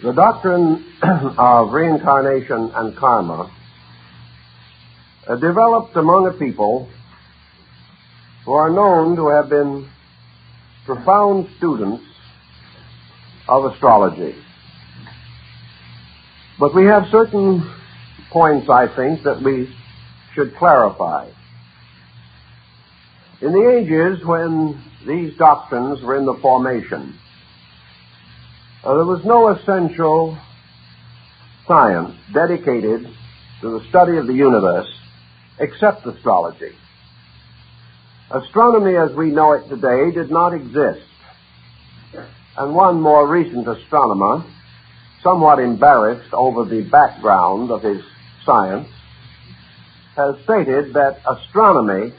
The doctrine of reincarnation and karma developed among a people who are known to have been profound students of astrology. But we have certain points, I think, that we should clarify. In the ages when these doctrines were in the formation, there was no essential science dedicated to the study of the universe except astrology. Astronomy as we know it today did not exist. And one more recent astronomer, somewhat embarrassed over the background of his science, has stated that astronomy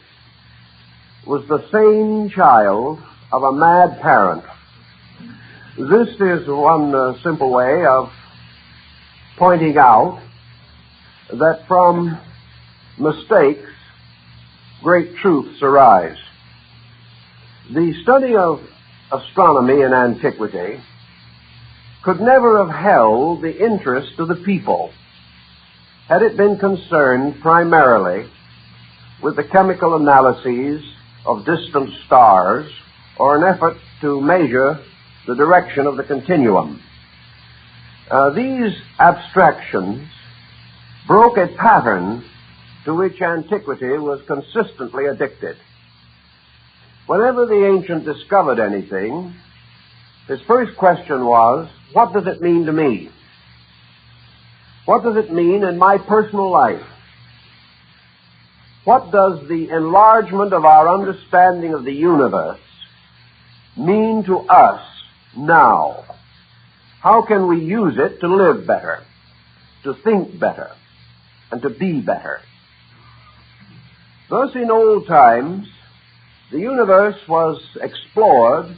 was the sane child of a mad parent. This is one simple way of pointing out that from mistakes, great truths arise. The study of astronomy in antiquity could never have held the interest of the people had it been concerned primarily with the chemical analyses of distant stars or an effort to measure the direction of the continuum. These abstractions broke a pattern to which antiquity was consistently addicted. Whenever the ancient discovered anything, his first question was, what does it mean to me? What does it mean in my personal life? What does the enlargement of our understanding of the universe mean to us now? How can we use it to live better, to think better, and to be better? Thus, in old times, the universe was explored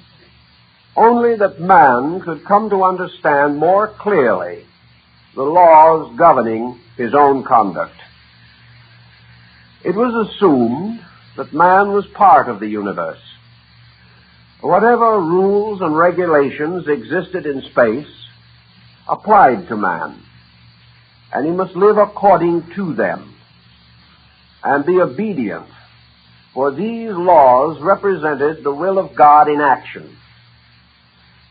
only that man could come to understand more clearly the laws governing his own conduct. It was assumed that man was part of the universe. Whatever rules and regulations existed in space applied to man, and he must live according to them and be obedient, for these laws represented the will of God in action,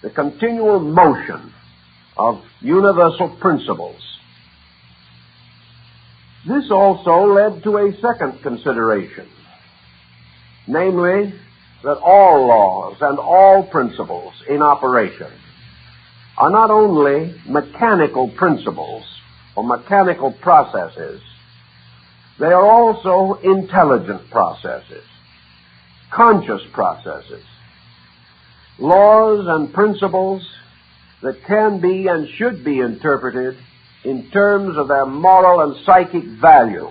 the continual motion of universal principles. This also led to a second consideration, namely that all laws and all principles in operation are not only mechanical principles or mechanical processes, they are also intelligent processes, conscious processes, laws and principles that can be and should be interpreted in terms of their moral and psychic value,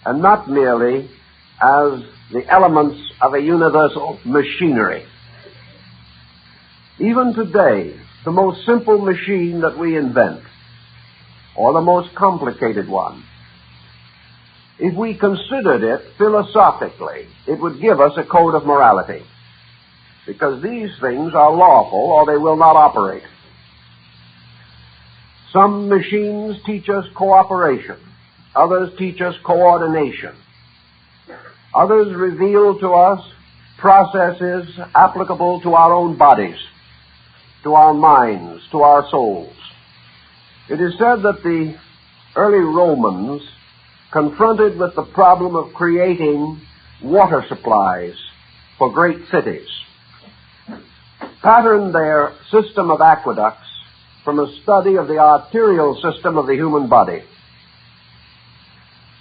and not merely as the elements of a universal machinery. Even today, the most simple machine that we invent, or the most complicated one, if we considered it philosophically, it would give us a code of morality, because these things are lawful or they will not operate. Some machines teach us cooperation. Others teach us coordination. Others reveal to us processes applicable to our own bodies, to our minds, to our souls. It is said that the early Romans, confronted with the problem of creating water supplies for great cities, patterned their system of aqueducts from a study of the arterial system of the human body.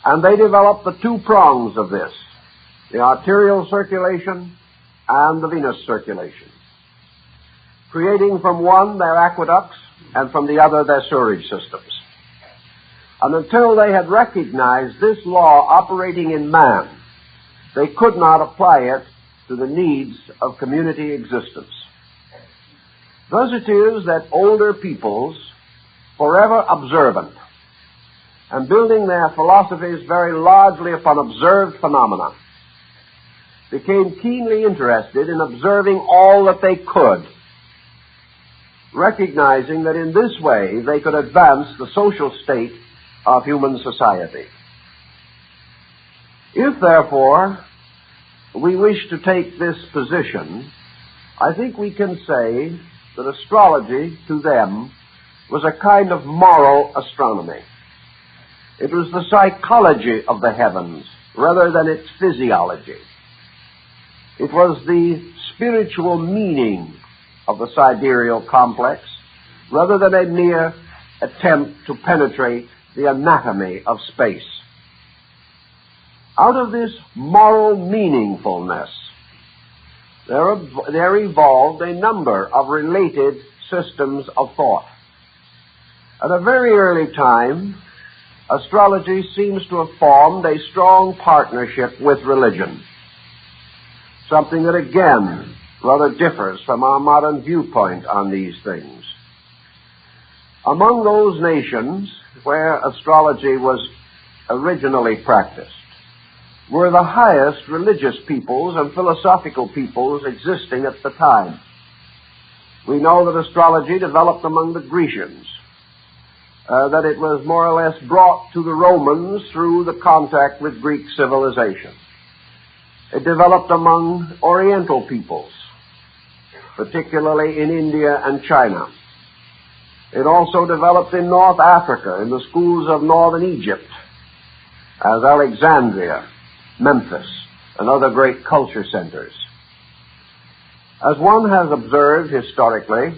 And they developed the two prongs of this, the arterial circulation and the venous circulation, creating from one their aqueducts and from the other their sewerage systems. And until they had recognized this law operating in man, they could not apply it to the needs of community existence. Thus it is that older peoples, forever observant, and building their philosophies very largely upon observed phenomena, became keenly interested in observing all that they could recognizing that in this way they could advance the social state of human society. If, therefore, we wish to take this position, I think we can say that astrology, to them, was a kind of moral astronomy. It was the psychology of the heavens rather than its physiology. It was the spiritual meaning of the sidereal complex rather than a mere attempt to penetrate the anatomy of space. Out of this moral meaningfulness, there evolved a number of related systems of thought. At a very early time, astrology seems to have formed a strong partnership with religion, something that again rather differs from our modern viewpoint on these things. Among those nations where astrology was originally practiced were the highest religious peoples and philosophical peoples existing at the time. We know that astrology developed among the Grecians, that it was more or less brought to the Romans through the contact with Greek civilization. It developed among Oriental peoples, particularly in India and China. It also developed in North Africa, in the schools of northern Egypt, as Alexandria, Memphis, and other great culture centers. As one has observed historically,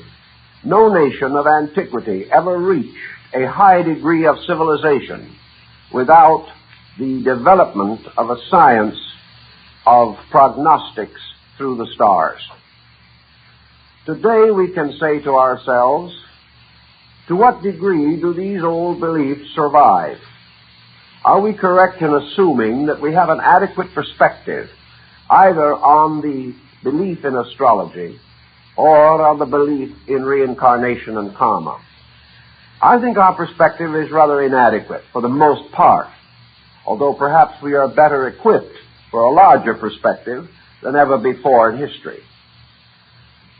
no nation of antiquity ever reached a high degree of civilization without the development of a science of prognostics through the stars. Today we can say to ourselves, to what degree do these old beliefs survive? Are we correct in assuming that we have an adequate perspective either on the belief in astrology or on the belief in reincarnation and karma? I think our perspective is rather inadequate for the most part, although perhaps we are better equipped for a larger perspective than ever before in history.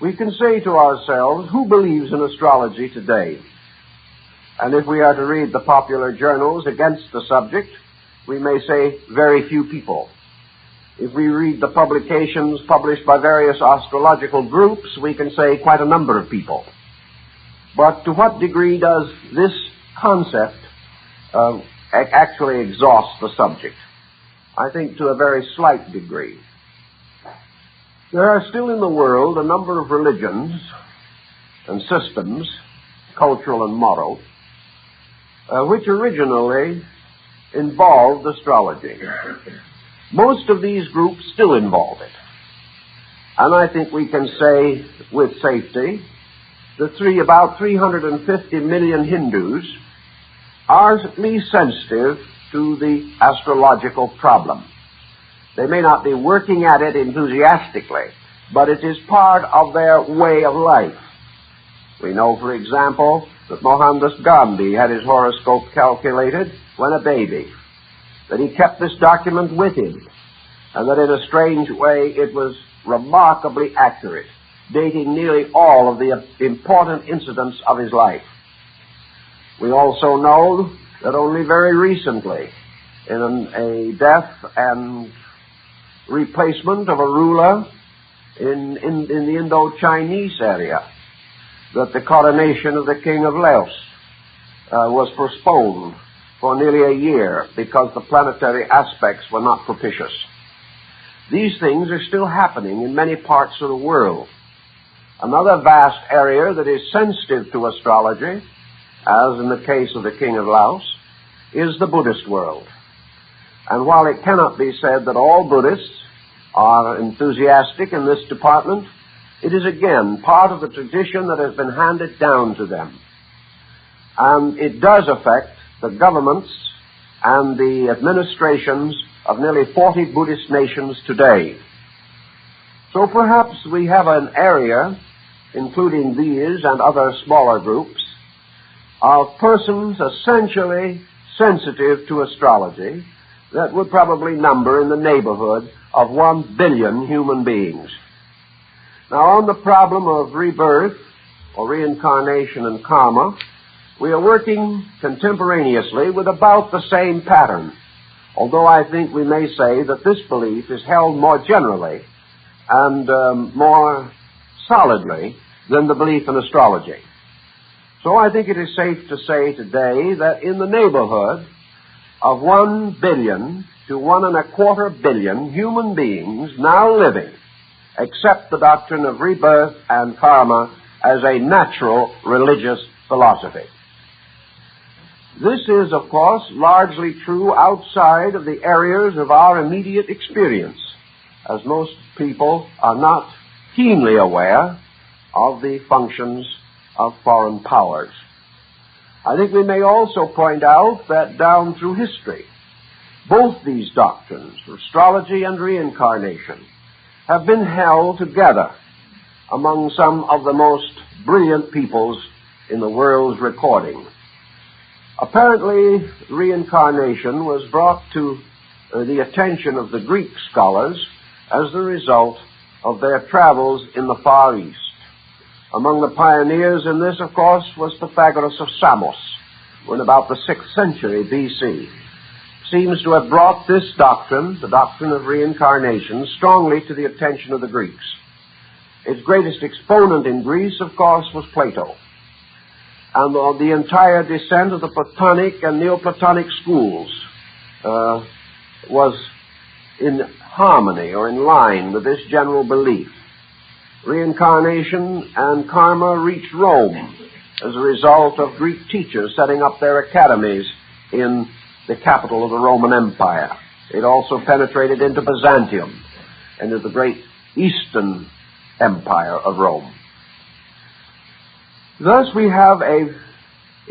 We can say to ourselves, who believes in astrology today? And if we are to read the popular journals against the subject, we may say very few people. If we read the publications published by various astrological groups, we can say quite a number of people. But to what degree does this concept actually exhaust the subject? I think to a very slight degree. There are still in the world a number of religions and systems, cultural and moral, which originally involved astrology. Most of these groups still involve it. And I think we can say with safety that about 350 million Hindus are at least sensitive to the astrological problem. They may not be working at it enthusiastically, but it is part of their way of life. We know, for example, that Mohandas Gandhi had his horoscope calculated when a baby, that he kept this document with him, and that in a strange way it was remarkably accurate, dating nearly all of the important incidents of his life. We also know that only very recently, in a death and replacement of a ruler in the Indo-Chinese area, that the coronation of the king of Laos was postponed for nearly a year because the planetary aspects were not propitious. These things are still happening in many parts of the world. Another vast area that is sensitive to astrology, as in the case of the king of Laos, is the Buddhist world. And while it cannot be said that all Buddhists are enthusiastic in this department, it is again part of the tradition that has been handed down to them. And it does affect the governments and the administrations of nearly 40 Buddhist nations today. So perhaps we have an area, including these and other smaller groups, of persons essentially sensitive to astrology that would probably number in the neighborhood of 1 billion human beings. Now, on the problem of rebirth or reincarnation and karma, we are working contemporaneously with about the same pattern, although I think we may say that this belief is held more generally and more solidly than the belief in astrology. So I think it is safe to say today that in the neighborhood of 1 billion to 1.25 billion human beings now living accept the doctrine of rebirth and karma as a natural religious philosophy. This is, of course, largely true outside of the areas of our immediate experience, as most people are not keenly aware of the functions of foreign powers. I think we may also point out that down through history, both these doctrines, astrology and reincarnation, have been held together among some of the most brilliant peoples in the world's recording. Apparently, reincarnation was brought to the attention of the Greek scholars as the result of their travels in the Far East. Among the pioneers in this, of course, was Pythagoras of Samos, who in about the 6th century B.C. seems to have brought this doctrine, the doctrine of reincarnation, strongly to the attention of the Greeks. Its greatest exponent in Greece, of course, was Plato. And the entire descent of the Platonic and Neoplatonic schools was in harmony or in line with this general belief. Reincarnation and karma reached Rome as a result of Greek teachers setting up their academies in the capital of the Roman Empire. It also penetrated into Byzantium, into the great Eastern Empire of Rome. Thus we have a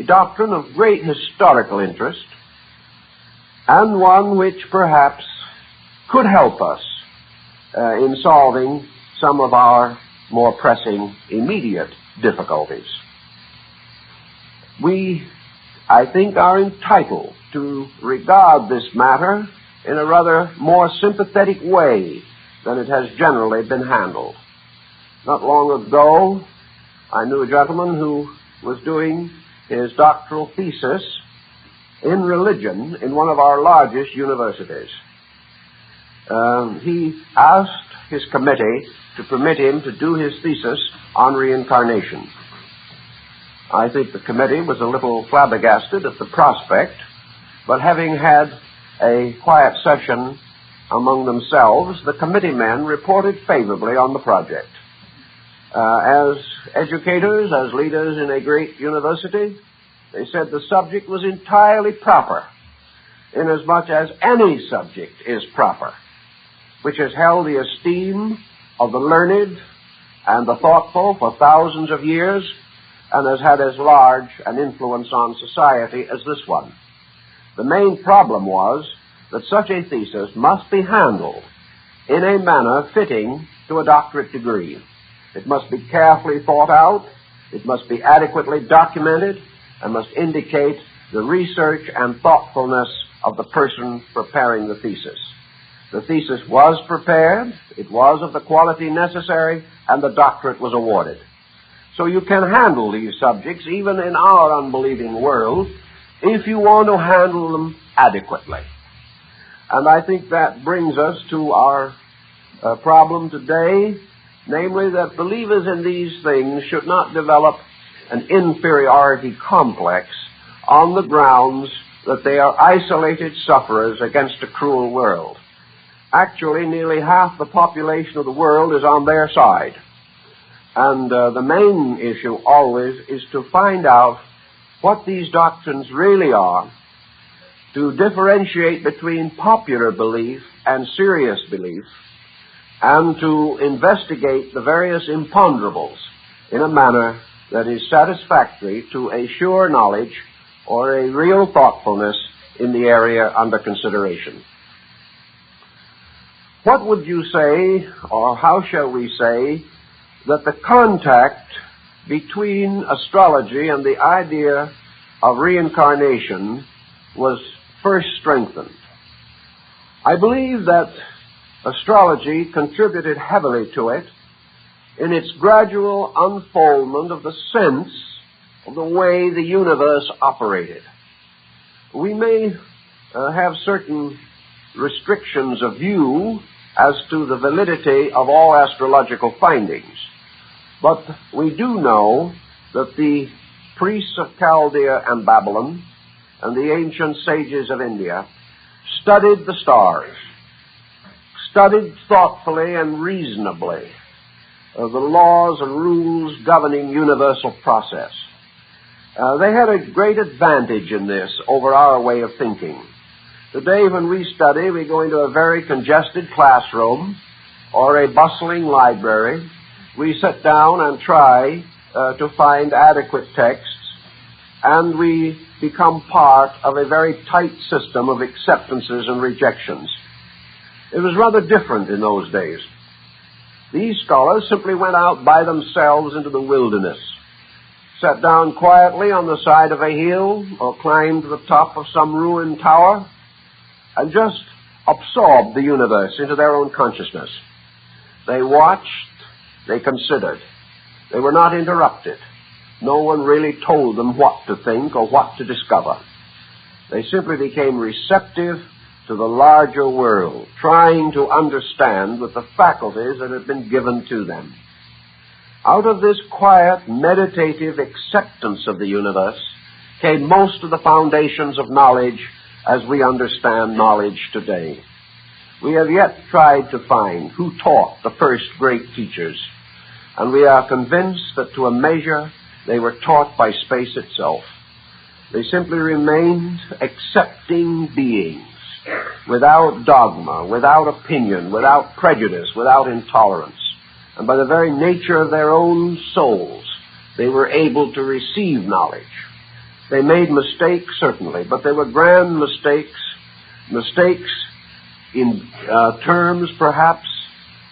doctrine of great historical interest, and one which perhaps could help us in solving some of our more pressing immediate difficulties. We, I think, are entitled to regard this matter in a rather more sympathetic way than it has generally been handled. Not long ago, I knew a gentleman who was doing his doctoral thesis in religion in one of our largest universities. He asked his committee to permit him to do his thesis on reincarnation. I think the committee was a little flabbergasted at the prospect, but having had a quiet session among themselves, the committee men reported favorably on the project. As educators, as leaders in a great university, they said the subject was entirely proper, inasmuch as any subject is proper, which has held the esteem of the learned and the thoughtful for thousands of years, and has had as large an influence on society as this one. The main problem was that such a thesis must be handled in a manner fitting to a doctorate degree. It must be carefully thought out, it must be adequately documented, and must indicate the research and thoughtfulness of the person preparing the thesis. The thesis was prepared, it was of the quality necessary, and the doctorate was awarded. So you can handle these subjects, even in our unbelieving world, if you want to handle them adequately. And I think that brings us to our problem today, namely that believers in these things should not develop an inferiority complex on the grounds that they are isolated sufferers against a cruel world. Actually, nearly half the population of the world is on their side. And the main issue always is to find out what these doctrines really are, to differentiate between popular belief and serious belief, and to investigate the various imponderables in a manner that is satisfactory to a sure knowledge or a real thoughtfulness in the area under consideration. What would you say, or how shall we say, that the contact between astrology and the idea of reincarnation was first strengthened? I believe that astrology contributed heavily to it in its gradual unfoldment of the sense of the way the universe operated. We may have certain restrictions of view as to the validity of all astrological findings, but we do know that the priests of Chaldea and Babylon and the ancient sages of India studied the stars, studied thoughtfully and reasonably the laws and rules governing universal process. They had a great advantage in this over our way of thinking. Today, when we study, we go into a very congested classroom or a bustling library. We sit down and try to find adequate texts, and we become part of a very tight system of acceptances and rejections. It was rather different in those days. These scholars simply went out by themselves into the wilderness, sat down quietly on the side of a hill or climbed to the top of some ruined tower, and just absorbed the universe into their own consciousness. They watched, they considered. They were not interrupted. No one really told them what to think or what to discover. They simply became receptive to the larger world, trying to understand with the faculties that had been given to them. Out of this quiet, meditative acceptance of the universe came most of the foundations of knowledge as we understand knowledge today. We have yet tried to find who taught the first great teachers, and we are convinced that to a measure they were taught by space itself. They simply remained accepting beings, without dogma, without opinion, without prejudice, without intolerance. And by the very nature of their own souls, they were able to receive knowledge. They made mistakes, certainly, but they were grand mistakes, mistakes in terms, perhaps,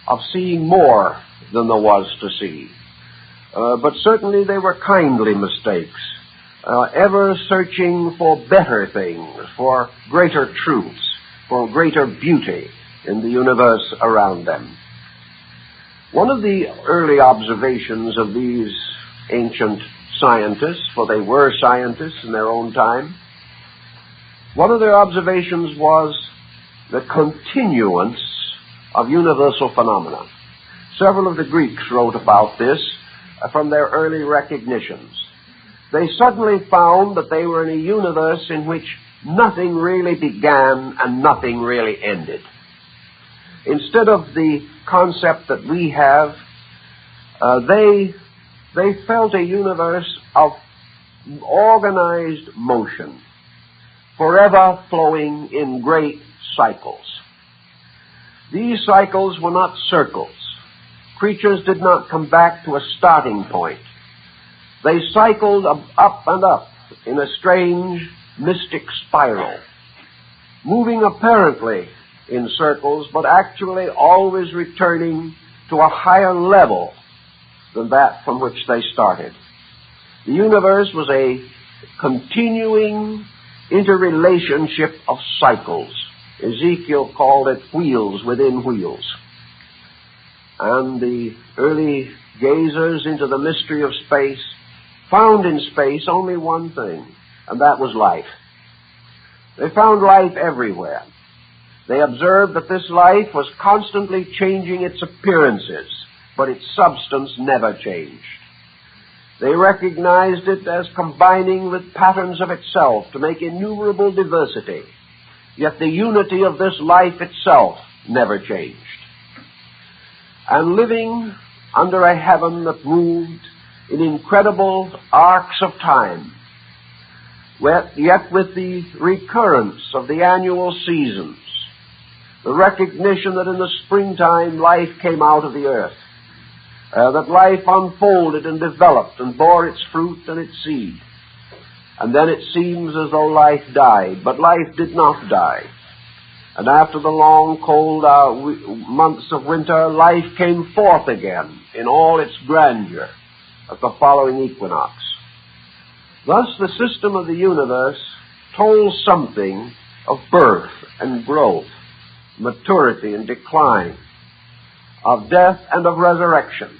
of seeing more than there was to see. But certainly they were kindly mistakes, ever searching for better things, for greater truths, for greater beauty in the universe around them. One of the early observations of these ancient scientists, for they were scientists in their own time, one of their observations was the continuance of universal phenomena. Several of the Greeks wrote about this from their early recognitions. They suddenly found that they were in a universe in which nothing really began and nothing really ended. Instead of the concept that we have, they felt a universe of organized motion, forever flowing in great cycles. These cycles were not circles. Creatures did not come back to a starting point. They cycled up and up in a strange, mystic spiral, moving apparently in circles, but actually always returning to a higher level than that from which they started. The universe was a continuing interrelationship of cycles. Ezekiel called it wheels within wheels. And the early gazers into the mystery of space found in space only one thing, and that was life. They found life everywhere. They observed that this life was constantly changing its appearances, but its substance never changed. They recognized it as combining with patterns of itself to make innumerable diversity, yet the unity of this life itself never changed. And living under a heaven that moved in incredible arcs of time, yet with the recurrence of the annual seasons, the recognition that in the springtime life came out of the earth, that life unfolded and developed and bore its fruit and its seed. And then it seems as though life died, but life did not die. And after the long, cold months of winter, life came forth again in all its grandeur at the following equinox. Thus, the system of the universe told something of birth and growth, maturity and decline, of death and of resurrection.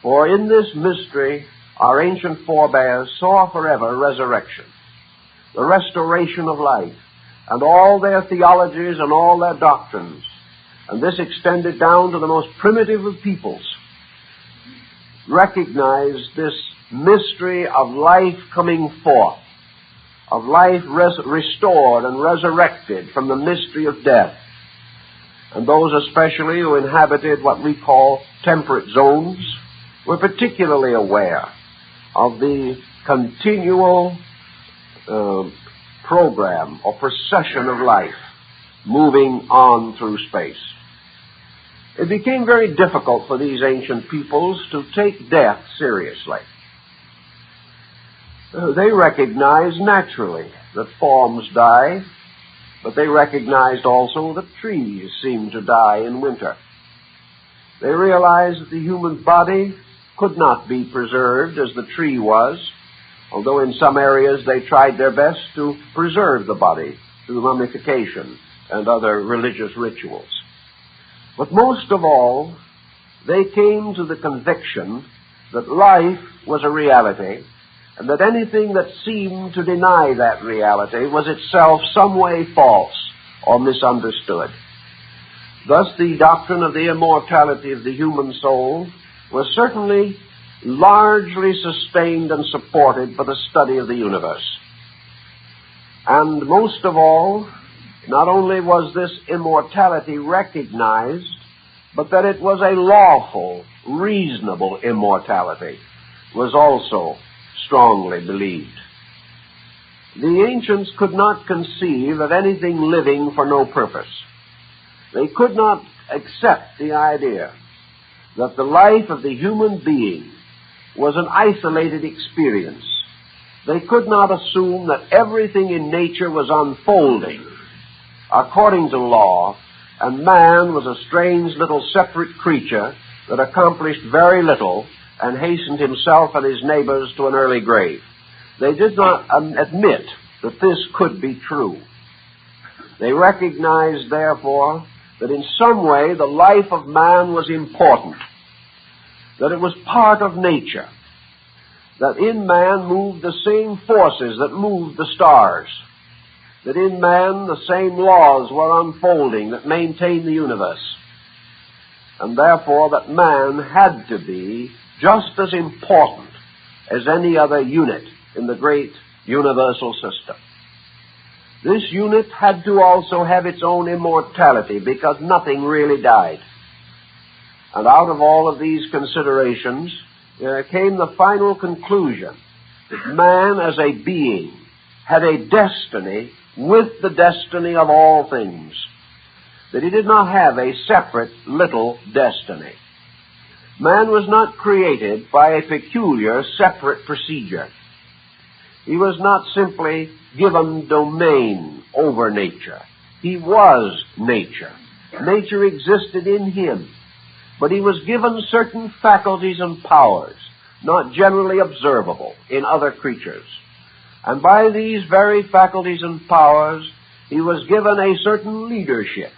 For in this mystery, our ancient forebears saw forever resurrection, the restoration of life, and all their theologies and all their doctrines. And this extended down to the most primitive of peoples. Recognized this mystery of life coming forth, of life restored and resurrected from the mystery of death. And those especially who inhabited what we call temperate zones were particularly aware of the continual program or procession of life moving on through space. It became very difficult for these ancient peoples to take death seriously. They recognized naturally that forms die, but they recognized also that trees seem to die in winter. They realized that the human body could not be preserved as the tree was, although in some areas they tried their best to preserve the body through mummification and other religious rituals. But most of all, they came to the conviction that life was a reality, and that anything that seemed to deny that reality was itself some way false or misunderstood. Thus, the doctrine of the immortality of the human soul was certainly largely sustained and supported by the study of the universe. And most of all, not only was this immortality recognized, but that it was a lawful, reasonable immortality was also strongly believed. The ancients could not conceive of anything living for no purpose. They could not accept the idea that the life of the human being was an isolated experience. They could not assume that everything in nature was unfolding according to law, and man was a strange little separate creature that accomplished very little and hastened himself and his neighbors to an early grave. They did not admit that this could be true. They recognized, therefore, that in some way the life of man was important, that it was part of nature, that in man moved the same forces that moved the stars, that in man the same laws were unfolding that maintained the universe, and therefore that man had to be just as important as any other unit in the great universal system. This unit had to also have its own immortality because nothing really died. And out of all of these considerations came the final conclusion that man as a being had a destiny with the destiny of all things, that he did not have a separate little destiny. Man was not created by a peculiar separate procedure. He was not simply given domain over nature. He was nature. Nature existed in him, but he was given certain faculties and powers, not generally observable in other creatures. And by these very faculties and powers, he was given a certain leadership,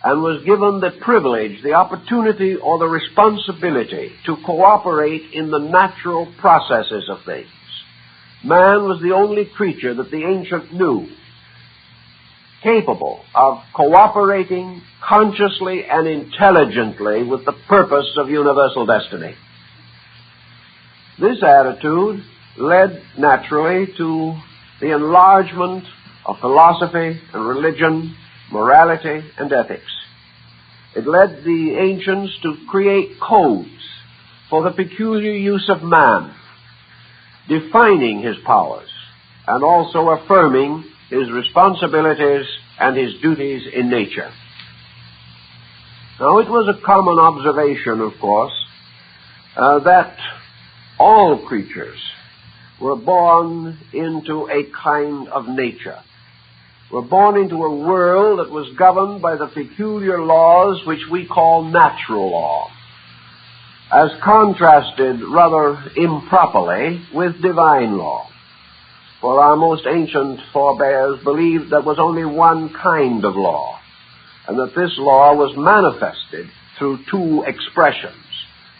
and was given the privilege, the opportunity, or the responsibility to cooperate in the natural processes of things. Man was the only creature that the ancient knew capable of cooperating consciously and intelligently with the purpose of universal destiny. This attitude led naturally to the enlargement of philosophy and religion, morality and ethics. It led the ancients to create codes for the peculiar use of man, defining his powers and also affirming his responsibilities and his duties in nature. Now, it was a common observation, of course, that all creatures were born into a kind of nature, were born into a world that was governed by the peculiar laws which we call natural law, as contrasted rather improperly with divine law. For our most ancient forebears believed there was only one kind of law, and that this law was manifested through two expressions.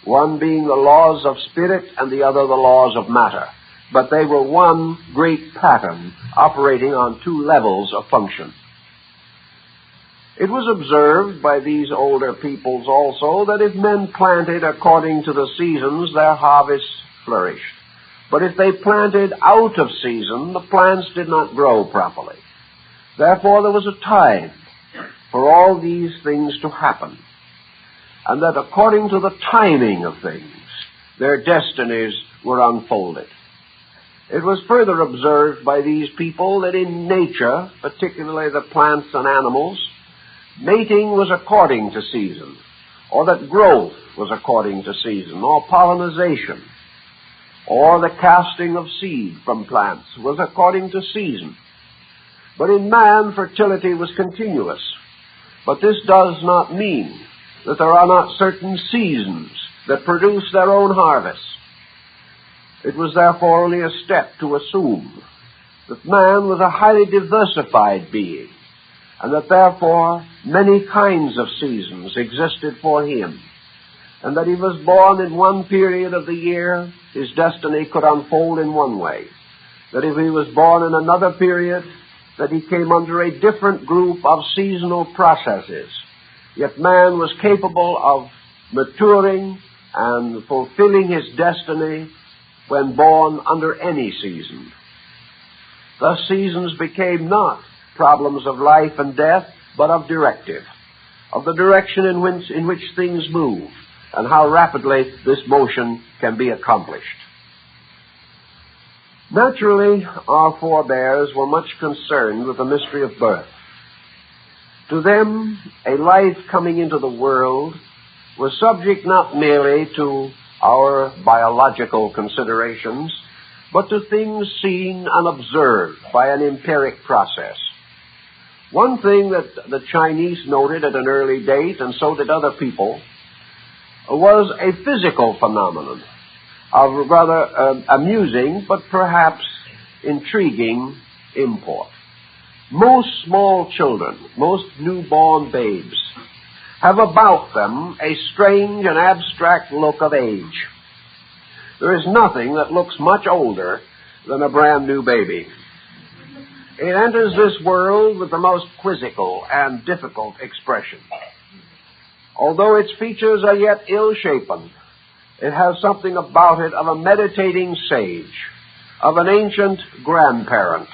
one being the laws of spirit and the other the laws of matter. But they were one great pattern operating on two levels of function. It was observed by these older peoples also that if men planted according to the seasons, their harvests flourished. But if they planted out of season, the plants did not grow properly. Therefore, there was a time for all these things to happen, and that according to the timing of things, their destinies were unfolded. It was further observed by these people that in nature, particularly the plants and animals, mating was according to season, or that growth was according to season, or pollinization, or the casting of seed from plants was according to season. But in man, fertility was continuous. But this does not mean that there are not certain seasons that produce their own harvests. It was therefore only a step to assume that man was a highly diversified being, and that therefore many kinds of seasons existed for him, and that he was born in one period of the year, his destiny could unfold in one way, that if he was born in another period, that he came under a different group of seasonal processes. Yet man was capable of maturing and fulfilling his destiny when born under any season. Thus seasons became not problems of life and death, but of directive, of the direction in which things move, and how rapidly this motion can be accomplished. Naturally, our forebears were much concerned with the mystery of birth. To them, a life coming into the world was subject not merely to our biological considerations, but to things seen and observed by an empiric process. One thing that the Chinese noted at an early date, and so did other people, was a physical phenomenon of rather amusing but perhaps intriguing import. Most small children, most newborn babes, have about them a strange and abstract look of age. There is nothing that looks much older than a brand new baby. It enters this world with the most quizzical and difficult expression. Although its features are yet ill-shapen, it has something about it of a meditating sage, of an ancient grandparent.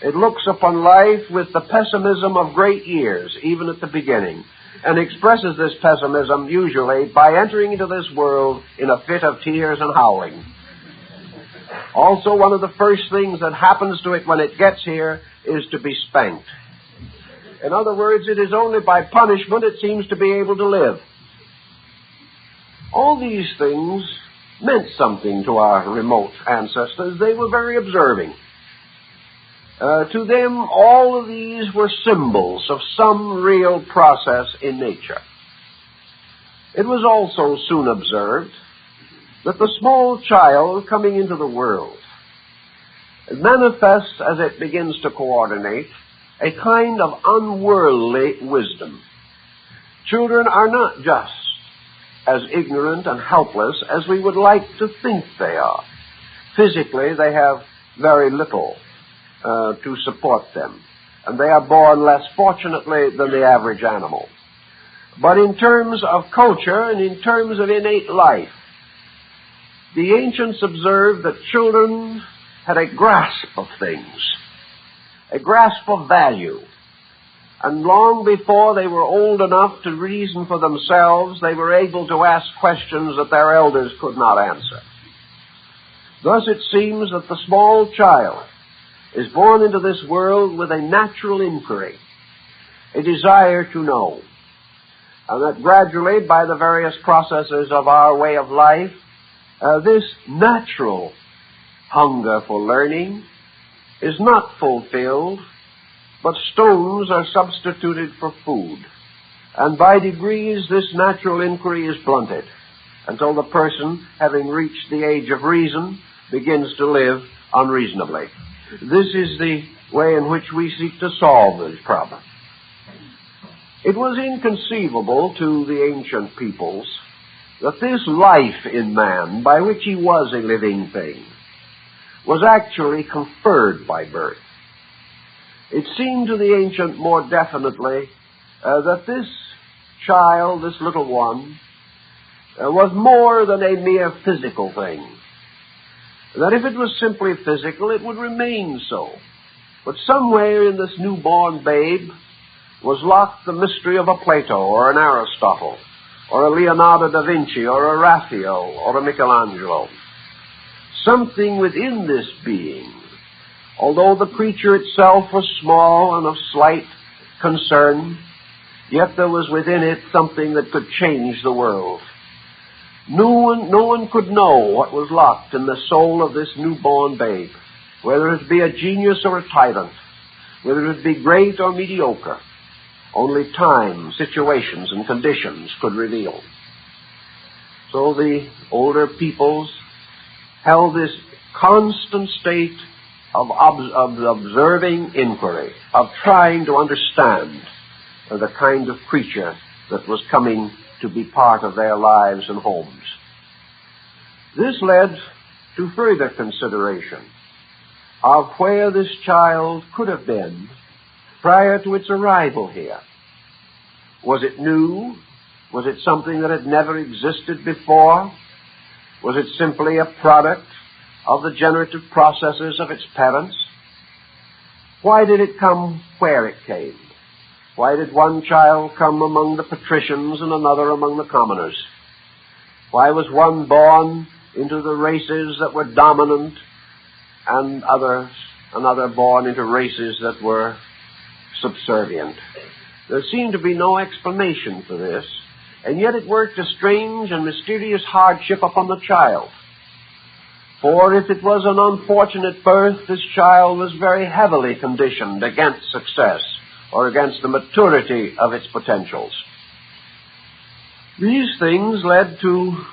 It looks upon life with the pessimism of great years, even at the beginning, and expresses this pessimism usually by entering into this world in a fit of tears and howling. Also, one of the first things that happens to it when it gets here is to be spanked. In other words, it is only by punishment it seems to be able to live. All these things meant something to our remote ancestors. They were very observing. To them, all of these were symbols of some real process in nature. It was also soon observed that the small child coming into the world manifests, as it begins to coordinate, a kind of unworldly wisdom. Children are not just as ignorant and helpless as we would like to think they are. Physically, they have very little to support them, and they are born less fortunately than the average animal. But in terms of culture and in terms of innate life, the ancients observed that children had a grasp of things, a grasp of value, and long before they were old enough to reason for themselves, they were able to ask questions that their elders could not answer. Thus it seems that the small child is born into this world with a natural inquiry, a desire to know, and that gradually, by the various processes of our way of life, this natural hunger for learning is not fulfilled, but stones are substituted for food. And by degrees, this natural inquiry is blunted until the person, having reached the age of reason, begins to live unreasonably. This is the way in which we seek to solve this problem. It was inconceivable to the ancient peoples that this life in man, by which he was a living thing, was actually conferred by birth. It seemed to the ancient more definitely that this child, this little one, was more than a mere physical thing. That if it was simply physical, it would remain so. But somewhere in this newborn babe was locked the mystery of a Plato or an Aristotle, or a Leonardo da Vinci, or a Raphael, or a Michelangelo. Something within this being, although the creature itself was small and of slight concern, yet there was within it something that could change the world. No one could know what was locked in the soul of this newborn babe, whether it be a genius or a tyrant, whether it be great or mediocre. Only time, situations, and conditions could reveal. So the older peoples held this constant state of observing inquiry, of trying to understand the kind of creature that was coming to be part of their lives and homes. This led to further consideration of where this child could have been prior to its arrival here. Was it new? Was it something that had never existed before? Was it simply a product of the generative processes of its parents? Why did it come where it came? Why did one child come among the patricians and another among the commoners? Why was one born into the races that were dominant and another born into races that were subservient? There seemed to be no explanation for this, and yet it worked a strange and mysterious hardship upon the child. For if it was an unfortunate birth, this child was very heavily conditioned against success or against the maturity of its potentials. These things led to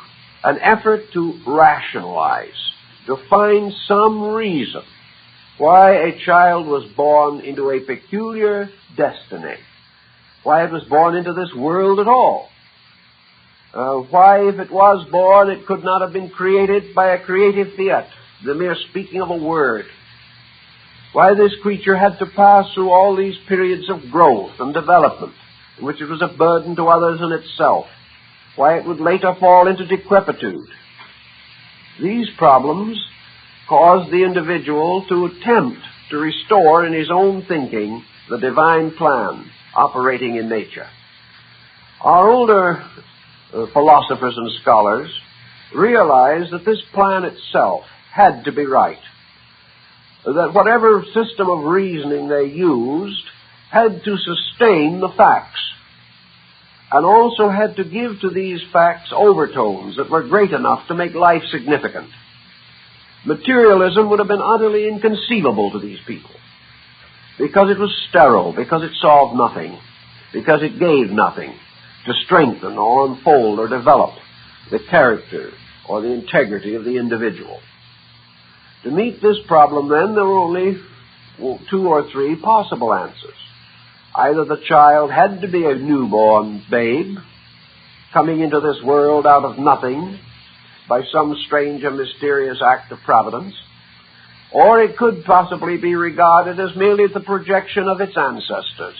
an effort to rationalize, to find some reason why a child was born into a peculiar destiny, why it was born into this world at all. Why, if it was born, it could not have been created by a creative fiat, the mere speaking of a word. Why this creature had to pass through all these periods of growth and development, in which it was a burden to others and itself. Why it would later fall into decrepitude. These problems caused the individual to attempt to restore in his own thinking the divine plan operating in nature. Our older philosophers and scholars realized that this plan itself had to be right, that whatever system of reasoning they used had to sustain the facts, and also had to give to these facts overtones that were great enough to make life significant. Materialism would have been utterly inconceivable to these people, because it was sterile, because it solved nothing, because it gave nothing to strengthen or unfold or develop the character or the integrity of the individual. To meet this problem, then, there were only 2 or 3 possible answers. Either the child had to be a newborn babe, coming into this world out of nothing by some strange and mysterious act of providence, or it could possibly be regarded as merely the projection of its ancestors,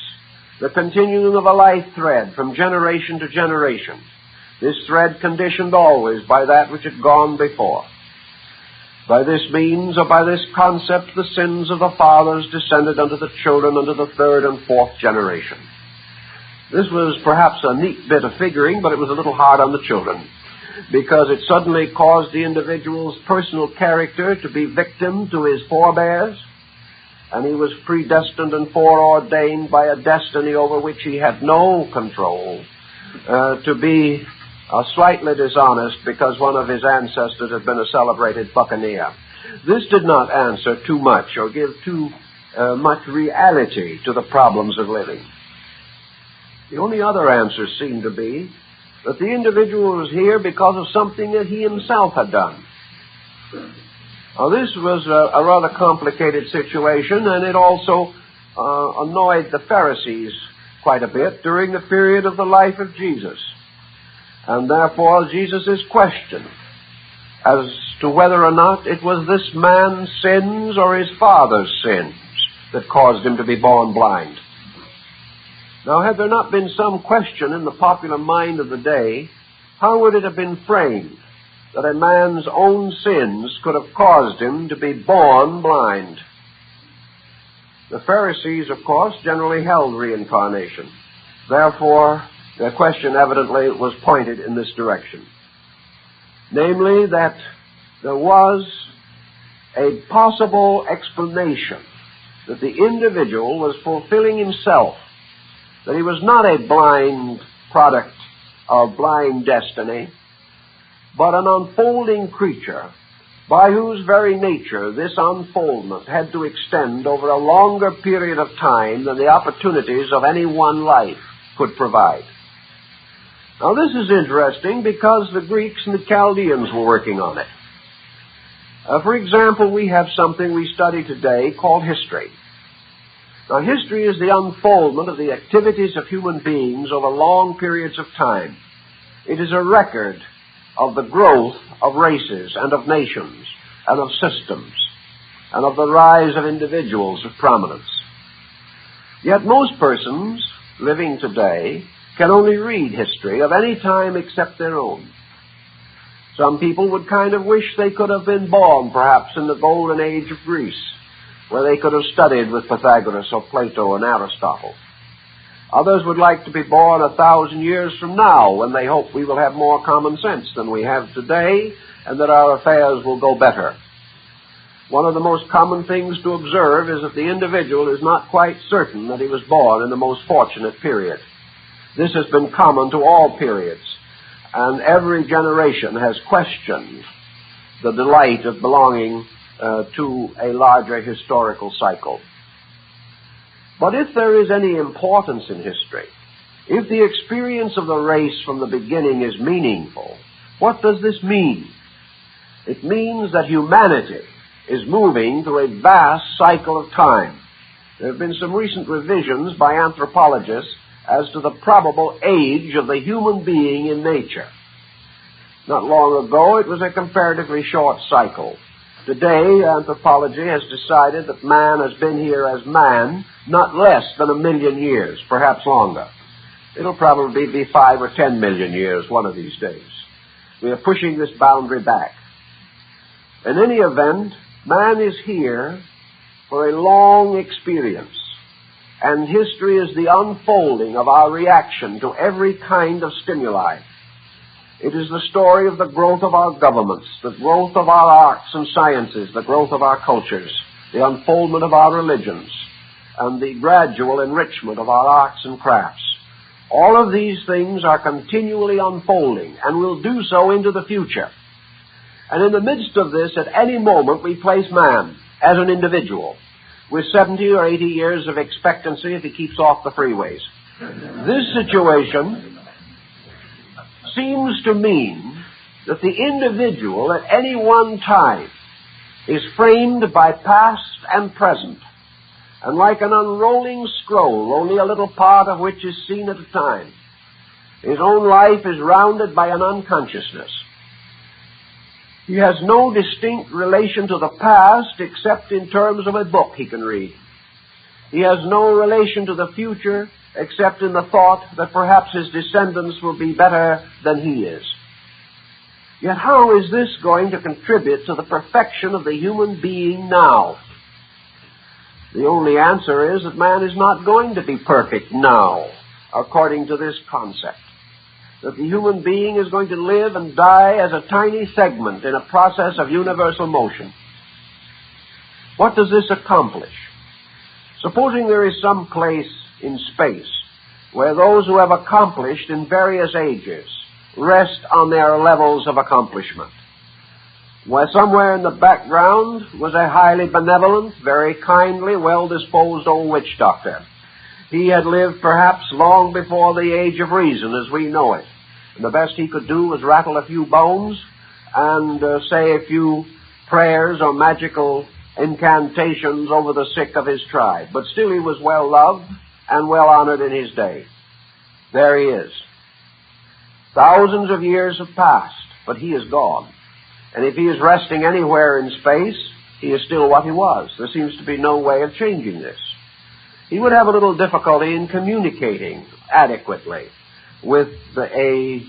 the continuing of a life thread from generation to generation, this thread conditioned always by that which had gone before. By this means, or by this concept, the sins of the fathers descended unto the children unto the 3rd and 4th generation. This was perhaps a neat bit of figuring, but it was a little hard on the children, because it suddenly caused the individual's personal character to be victim to his forebears, and he was predestined and foreordained by a destiny over which he had no control, to be slightly dishonest because one of his ancestors had been a celebrated buccaneer. This did not answer too much or give too much reality to the problems of living. The only other answer seemed to be that the individual was here because of something that he himself had done. Now, this was a rather complicated situation, and it also annoyed the Pharisees quite a bit during the period of the life of Jesus. And therefore Jesus is questioned as to whether or not it was this man's sins or his father's sins that caused him to be born blind. Now, had there not been some question in the popular mind of the day, how would it have been framed that a man's own sins could have caused him to be born blind? The Pharisees, of course, generally held reincarnation. Therefore, their question evidently was pointed in this direction. Namely, that there was a possible explanation that the individual was fulfilling himself, that he was not a blind product of blind destiny, but an unfolding creature by whose very nature this unfoldment had to extend over a longer period of time than the opportunities of any one life could provide. Now, this is interesting because the Greeks and the Chaldeans were working on it. For example, we have something we study today called history. Now, history is the unfoldment of the activities of human beings over long periods of time. It is a record of the growth of races and of nations and of systems and of the rise of individuals of prominence. Yet most persons living today can only read history of any time except their own. Some people would kind of wish they could have been born, perhaps, in the golden age of Greece, where they could have studied with Pythagoras or Plato and Aristotle. Others would like to be born 1,000 years from now, when they hope we will have more common sense than we have today, and that our affairs will go better. One of the most common things to observe is that the individual is not quite certain that he was born in the most fortunate period. This has been common to all periods, and every generation has questioned the delight of belonging to a larger historical cycle. But if there is any importance in history, if the experience of the race from the beginning is meaningful, what does this mean? It means that humanity is moving through a vast cycle of time. There have been some recent revisions by anthropologists as to the probable age of the human being in nature. Not long ago, it was a comparatively short cycle. Today, anthropology has decided that man has been here as man not less than 1 million years, perhaps longer. It'll probably be 5 or 10 million years one of these days. We are pushing this boundary back. In any event, man is here for a long experience, and history is the unfolding of our reaction to every kind of stimuli. It is the story of the growth of our governments, the growth of our arts and sciences, the growth of our cultures, the unfoldment of our religions, and the gradual enrichment of our arts and crafts. All of these things are continually unfolding and will do so into the future. And in the midst of this, at any moment, we place man as an individual with 70 or 80 years of expectancy if he keeps off the freeways. This situation seems to mean that the individual at any one time is framed by past and present, and like an unrolling scroll, only a little part of which is seen at a time. His own life is rounded by an unconsciousness. He has no distinct relation to the past except in terms of a book he can read. He has no relation to the future except in the thought that perhaps his descendants will be better than he is. Yet how is this going to contribute to the perfection of the human being now? The only answer is that man is not going to be perfect now, according to this concept. That the human being is going to live and die as a tiny segment in a process of universal motion. What does this accomplish? Supposing there is some place in space where those who have accomplished in various ages rest on their levels of accomplishment, where somewhere in the background was a highly benevolent, very kindly, well-disposed old witch doctor. He had lived perhaps long before the age of reason as we know it. And the best he could do was rattle a few bones and say a few prayers or magical incantations over the sick of his tribe. But still he was well loved and well honored in his day. There he is. Thousands of years have passed, but he is gone. And if he is resting anywhere in space, he is still what he was. There seems to be no way of changing this. He would have a little difficulty in communicating adequately with a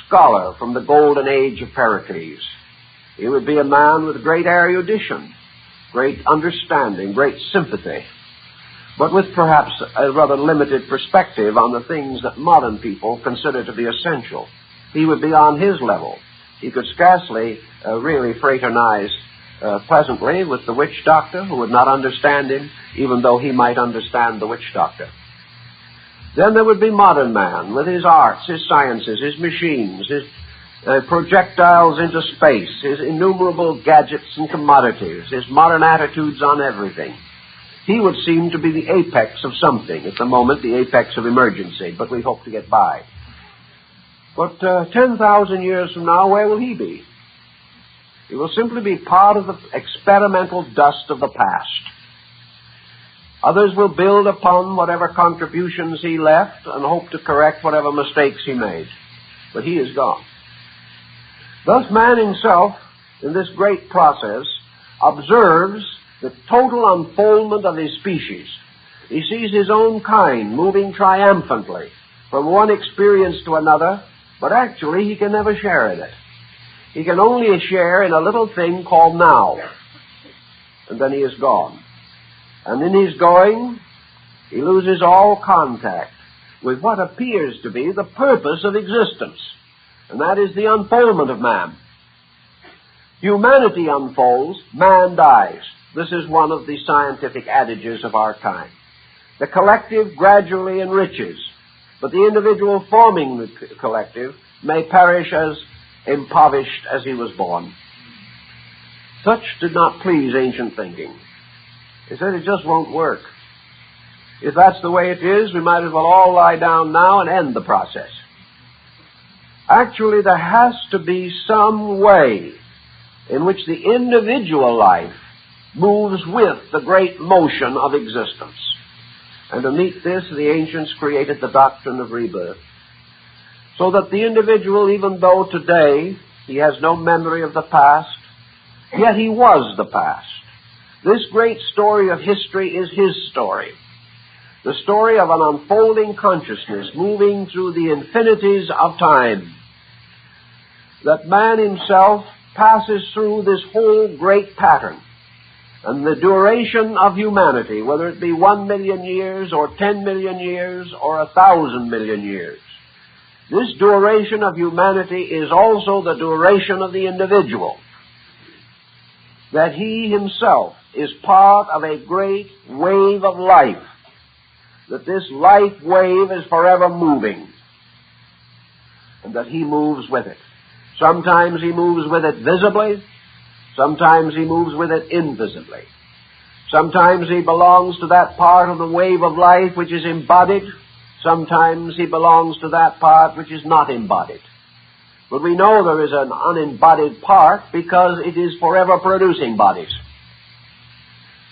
scholar from the golden age of Pericles. He would be a man with great erudition, great understanding, great sympathy, but with perhaps a rather limited perspective on the things that modern people consider to be essential. He would be on his level. He could scarcely really fraternize pleasantly with the witch doctor, who would not understand him, even though he might understand the witch doctor. Then there would be modern man with his arts, his sciences, his machines, his projectiles into space, his innumerable gadgets and commodities, his modern attitudes on everything. He would seem to be the apex of something, at the moment the apex of emergency, but we hope to get by. But 10,000 years from now, where will he be? He will simply be part of the experimental dust of the past. Others will build upon whatever contributions he left and hope to correct whatever mistakes he made. But he is gone. Thus man himself, in this great process, observes the total unfoldment of his species. He sees his own kind moving triumphantly from one experience to another, but actually he can never share in it. He can only share in a little thing called now. And then he is gone. And in his going, he loses all contact with what appears to be the purpose of existence. And that is the unfoldment of man. Humanity unfolds, man dies. This is one of the scientific adages of our time. The collective gradually enriches, but the individual forming the collective may perish as impoverished as he was born. Such did not please ancient thinking. They said it just won't work. If that's the way it is, we might as well all lie down now and end the process. Actually, there has to be some way in which the individual life moves with the great motion of existence. And to meet this, the ancients created the doctrine of rebirth, so that the individual, even though today he has no memory of the past, yet he was the past. This great story of history is his story. The story of an unfolding consciousness moving through the infinities of time. That man himself passes through this whole great pattern. And the duration of humanity, whether it be 1 million years or 10 million years or 1,000 million years, this duration of humanity is also the duration of the individual. That he himself is part of a great wave of life. That this life wave is forever moving. And that he moves with it. Sometimes he moves with it visibly. Sometimes he moves with it invisibly. Sometimes he belongs to that part of the wave of life which is embodied. Sometimes he belongs to that part which is not embodied. But we know there is an unembodied part because it is forever producing bodies.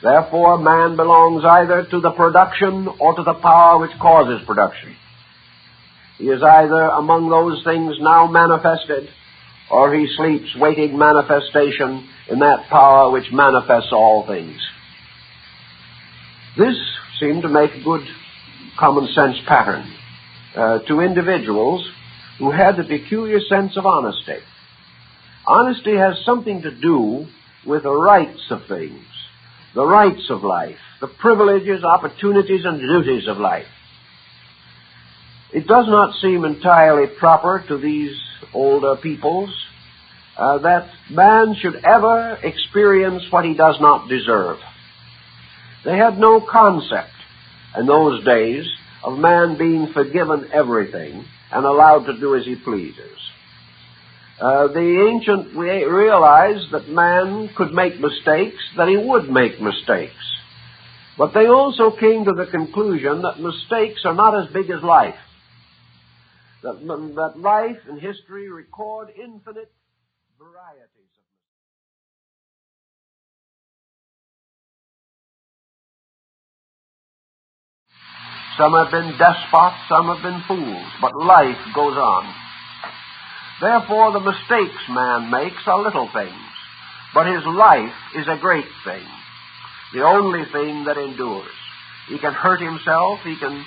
Therefore, man belongs either to the production or to the power which causes production. He is either among those things now manifested, or he sleeps waiting manifestation in that power which manifests all things. This seemed to make a good common sense pattern to individuals who had the peculiar sense of honesty. Honesty has something to do with the rights of things, the rights of life, the privileges, opportunities, and duties of life. It does not seem entirely proper to these older peoples that man should ever experience what he does not deserve. They had no concept in those days of man being forgiven everything and allowed to do as he pleases. The ancient realized that man could make mistakes, that he would make mistakes. But they also came to the conclusion that mistakes are not as big as life. That life and history record infinite varieties of mistakes. Some have been despots, some have been fools, but life goes on. Therefore, the mistakes man makes are little things, but his life is a great thing, the only thing that endures. He can hurt himself, he can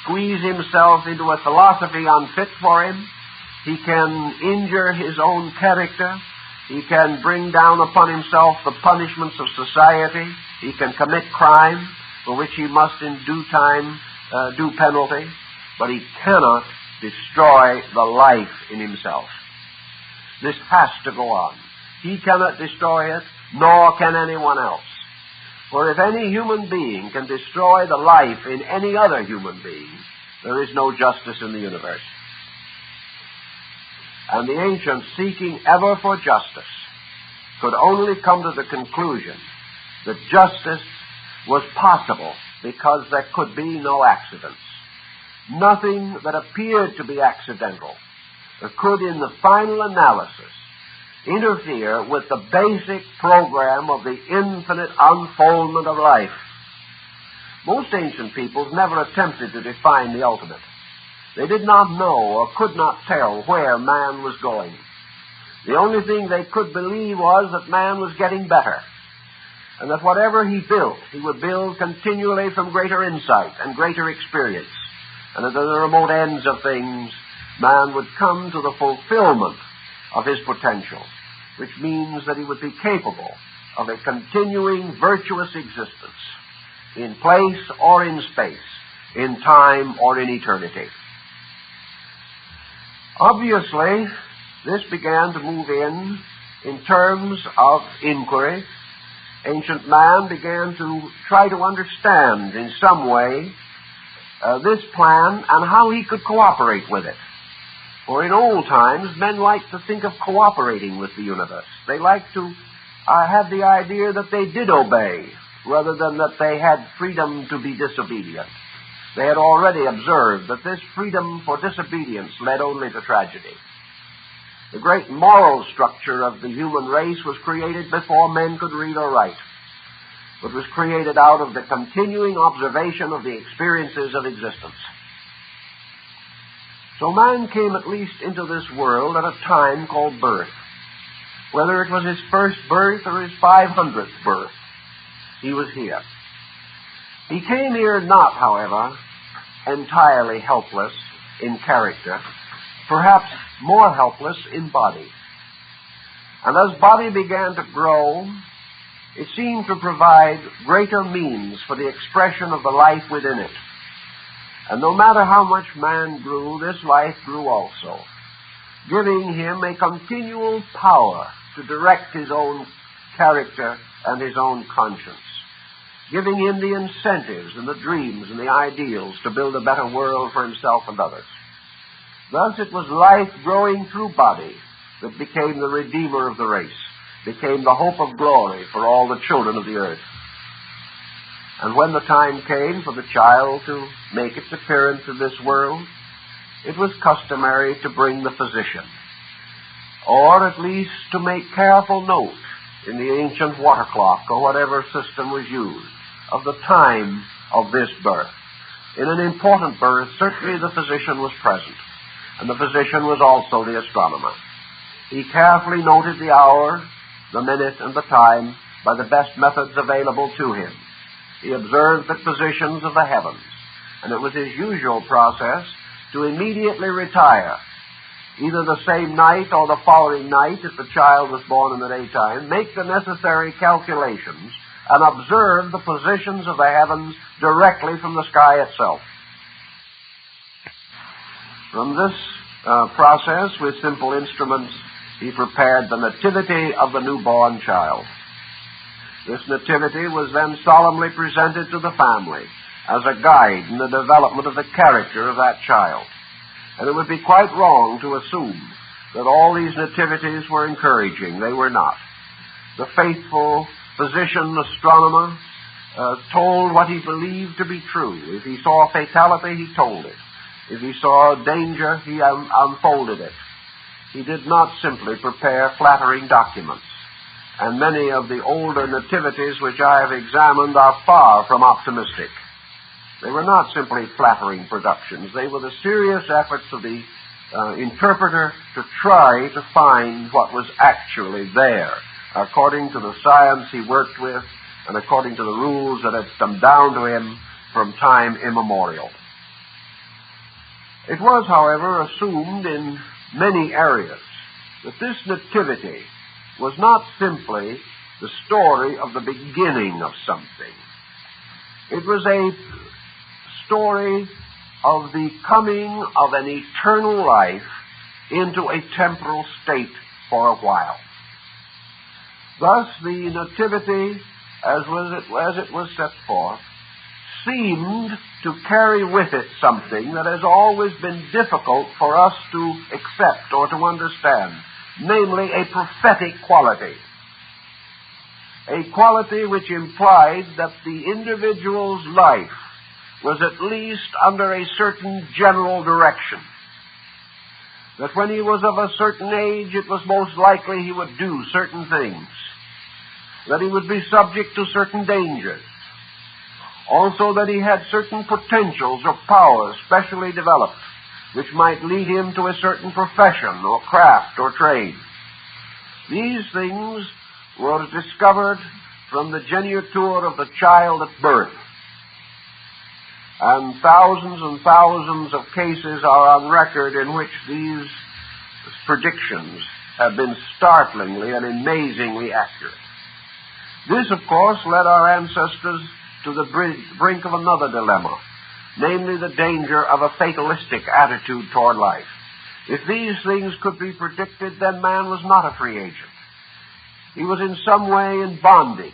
squeeze himself into a philosophy unfit for him, he can injure his own character, he can bring down upon himself the punishments of society, he can commit crime for which he must in due time do penalty, but he cannot destroy the life in himself. This has to go on. He cannot destroy it, nor can anyone else. For if any human being can destroy the life in any other human being, there is no justice in the universe. And the ancients, seeking ever for justice, could only come to the conclusion that justice was possible because there could be no accidents. Nothing that appeared to be accidental could, in the final analysis, interfere with the basic program of the infinite unfoldment of life. Most ancient peoples never attempted to define the ultimate. They did not know or could not tell where man was going. The only thing they could believe was that man was getting better, and that whatever he built, he would build continually from greater insight and greater experience, and that at the remote ends of things, man would come to the fulfillment of his potential, which means that he would be capable of a continuing virtuous existence in place or in space, in time or in eternity. Obviously, this began to move in terms of inquiry. Ancient man began to try to understand in some way this plan and how he could cooperate with it. For in old times, men liked to think of cooperating with the universe. They liked to have the idea that they did obey, rather than that they had freedom to be disobedient. They had already observed that this freedom for disobedience led only to tragedy. The great moral structure of the human race was created before men could read or write, but was created out of the continuing observation of the experiences of existence. So man came at least into this world at a time called birth. Whether it was his first birth or his 500th birth, he was here. He came here not, however, entirely helpless in character, perhaps more helpless in body. And as body began to grow, it seemed to provide greater means for the expression of the life within it. And no matter how much man grew, this life grew also, giving him a continual power to direct his own character and his own conscience, giving him the incentives and the dreams and the ideals to build a better world for himself and others. Thus it was life growing through body that became the redeemer of the race, became the hope of glory for all the children of the earth. And when the time came for the child to make its appearance in this world, it was customary to bring the physician, or at least to make careful note in the ancient water clock or whatever system was used of the time of this birth. In an important birth, certainly the physician was present, and the physician was also the astronomer. He carefully noted the hour, the minute, and the time by the best methods available to him. He observed the positions of the heavens, and it was his usual process to immediately retire, either the same night or the following night if the child was born in the daytime, make the necessary calculations, and observe the positions of the heavens directly from the sky itself. From this process, with simple instruments, he prepared the nativity of the newborn child. This nativity was then solemnly presented to the family as a guide in the development of the character of that child. And it would be quite wrong to assume that all these nativities were encouraging. They were not. The faithful physician astronomer told what he believed to be true. If he saw fatality, he told it. If he saw danger, he unfolded it. He did not simply prepare flattering documents. And many of the older nativities which I have examined are far from optimistic. They were not simply flattering productions. They were the serious efforts of the interpreter to try to find what was actually there, according to the science he worked with and according to the rules that had come down to him from time immemorial. It was, however, assumed in many areas that this nativity was not simply the story of the beginning of something. It was a story of the coming of an eternal life into a temporal state for a while. Thus, the nativity, as it was set forth, seemed to carry with it something that has always been difficult for us to accept or to understand, namely a prophetic quality. A quality which implied that the individual's life was at least under a certain general direction. That when he was of a certain age, it was most likely he would do certain things. That he would be subject to certain dangers. Also that he had certain potentials or powers specially developed, which might lead him to a certain profession or craft or trade. These things were discovered from the geniture of the child at birth. And thousands of cases are on record in which these predictions have been startlingly and amazingly accurate. This, of course, led our ancestors to the brink of another dilemma, namely the danger of a fatalistic attitude toward life. If these things could be predicted, then man was not a free agent. He was in some way in bondage,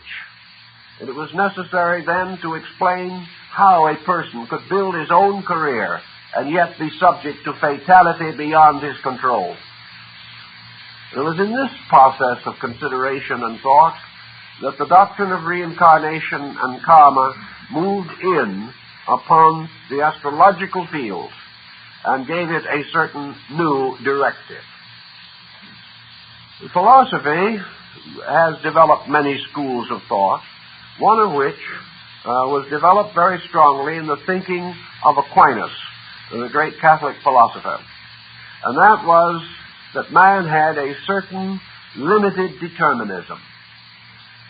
and it was necessary then to explain how a person could build his own career and yet be subject to fatality beyond his control. It was in this process of consideration and thought that the doctrine of reincarnation and karma moved in upon the astrological field and gave it a certain new directive. Philosophy has developed many schools of thought, one of which was developed very strongly in the thinking of Aquinas, the great Catholic philosopher. And that was that man had a certain limited determinism.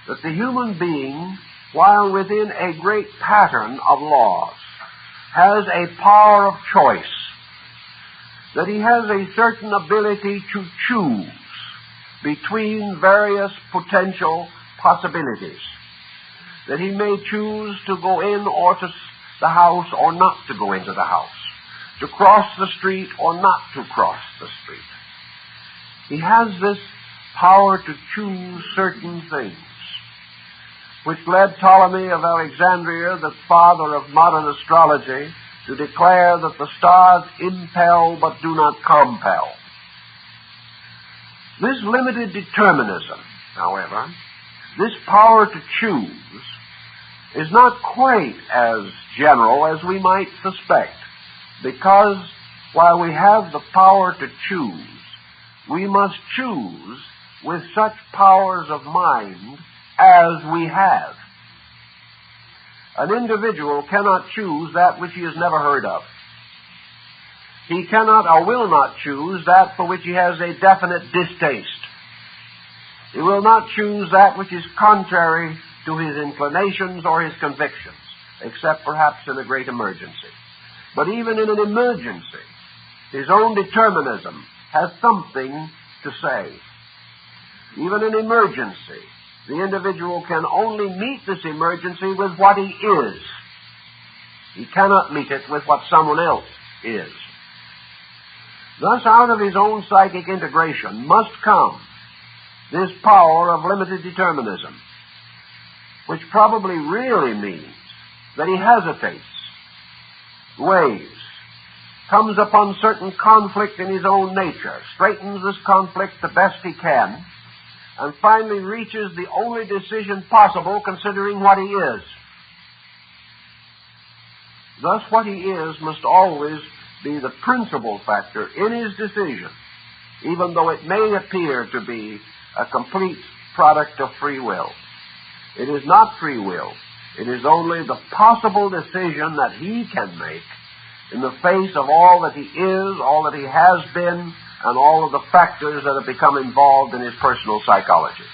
That the human being, while within a great pattern of laws, has a power of choice. That he has a certain ability to choose between various potential possibilities. That he may choose to go in or to the house or not to go into the house, to cross the street or not to cross the street. He has this power to choose certain things, which led Ptolemy of Alexandria, the father of modern astrology, to declare that the stars impel but do not compel. This limited determinism, however, this power to choose, is not quite as general as we might suspect, because while we have the power to choose, we must choose with such powers of mind as we have. An individual cannot choose that which he has never heard of. He cannot or will not choose that for which he has a definite distaste. He will not choose that which is contrary to his inclinations or his convictions, except perhaps in a great emergency. But even in an emergency, his own determinism has something to say. Even in emergency, the individual can only meet this emergency with what he is. He cannot meet it with what someone else is. Thus, out of his own psychic integration must come this power of limited determinism, which probably really means that he hesitates, weighs, comes upon certain conflict in his own nature, straightens this conflict the best he can, and finally reaches the only decision possible considering what he is. Thus, what he is must always be the principal factor in his decision, even though it may appear to be a complete product of free will. It is not free will. It is only the possible decision that he can make in the face of all that he is, all that he has been, and all of the factors that have become involved in his personal psychology.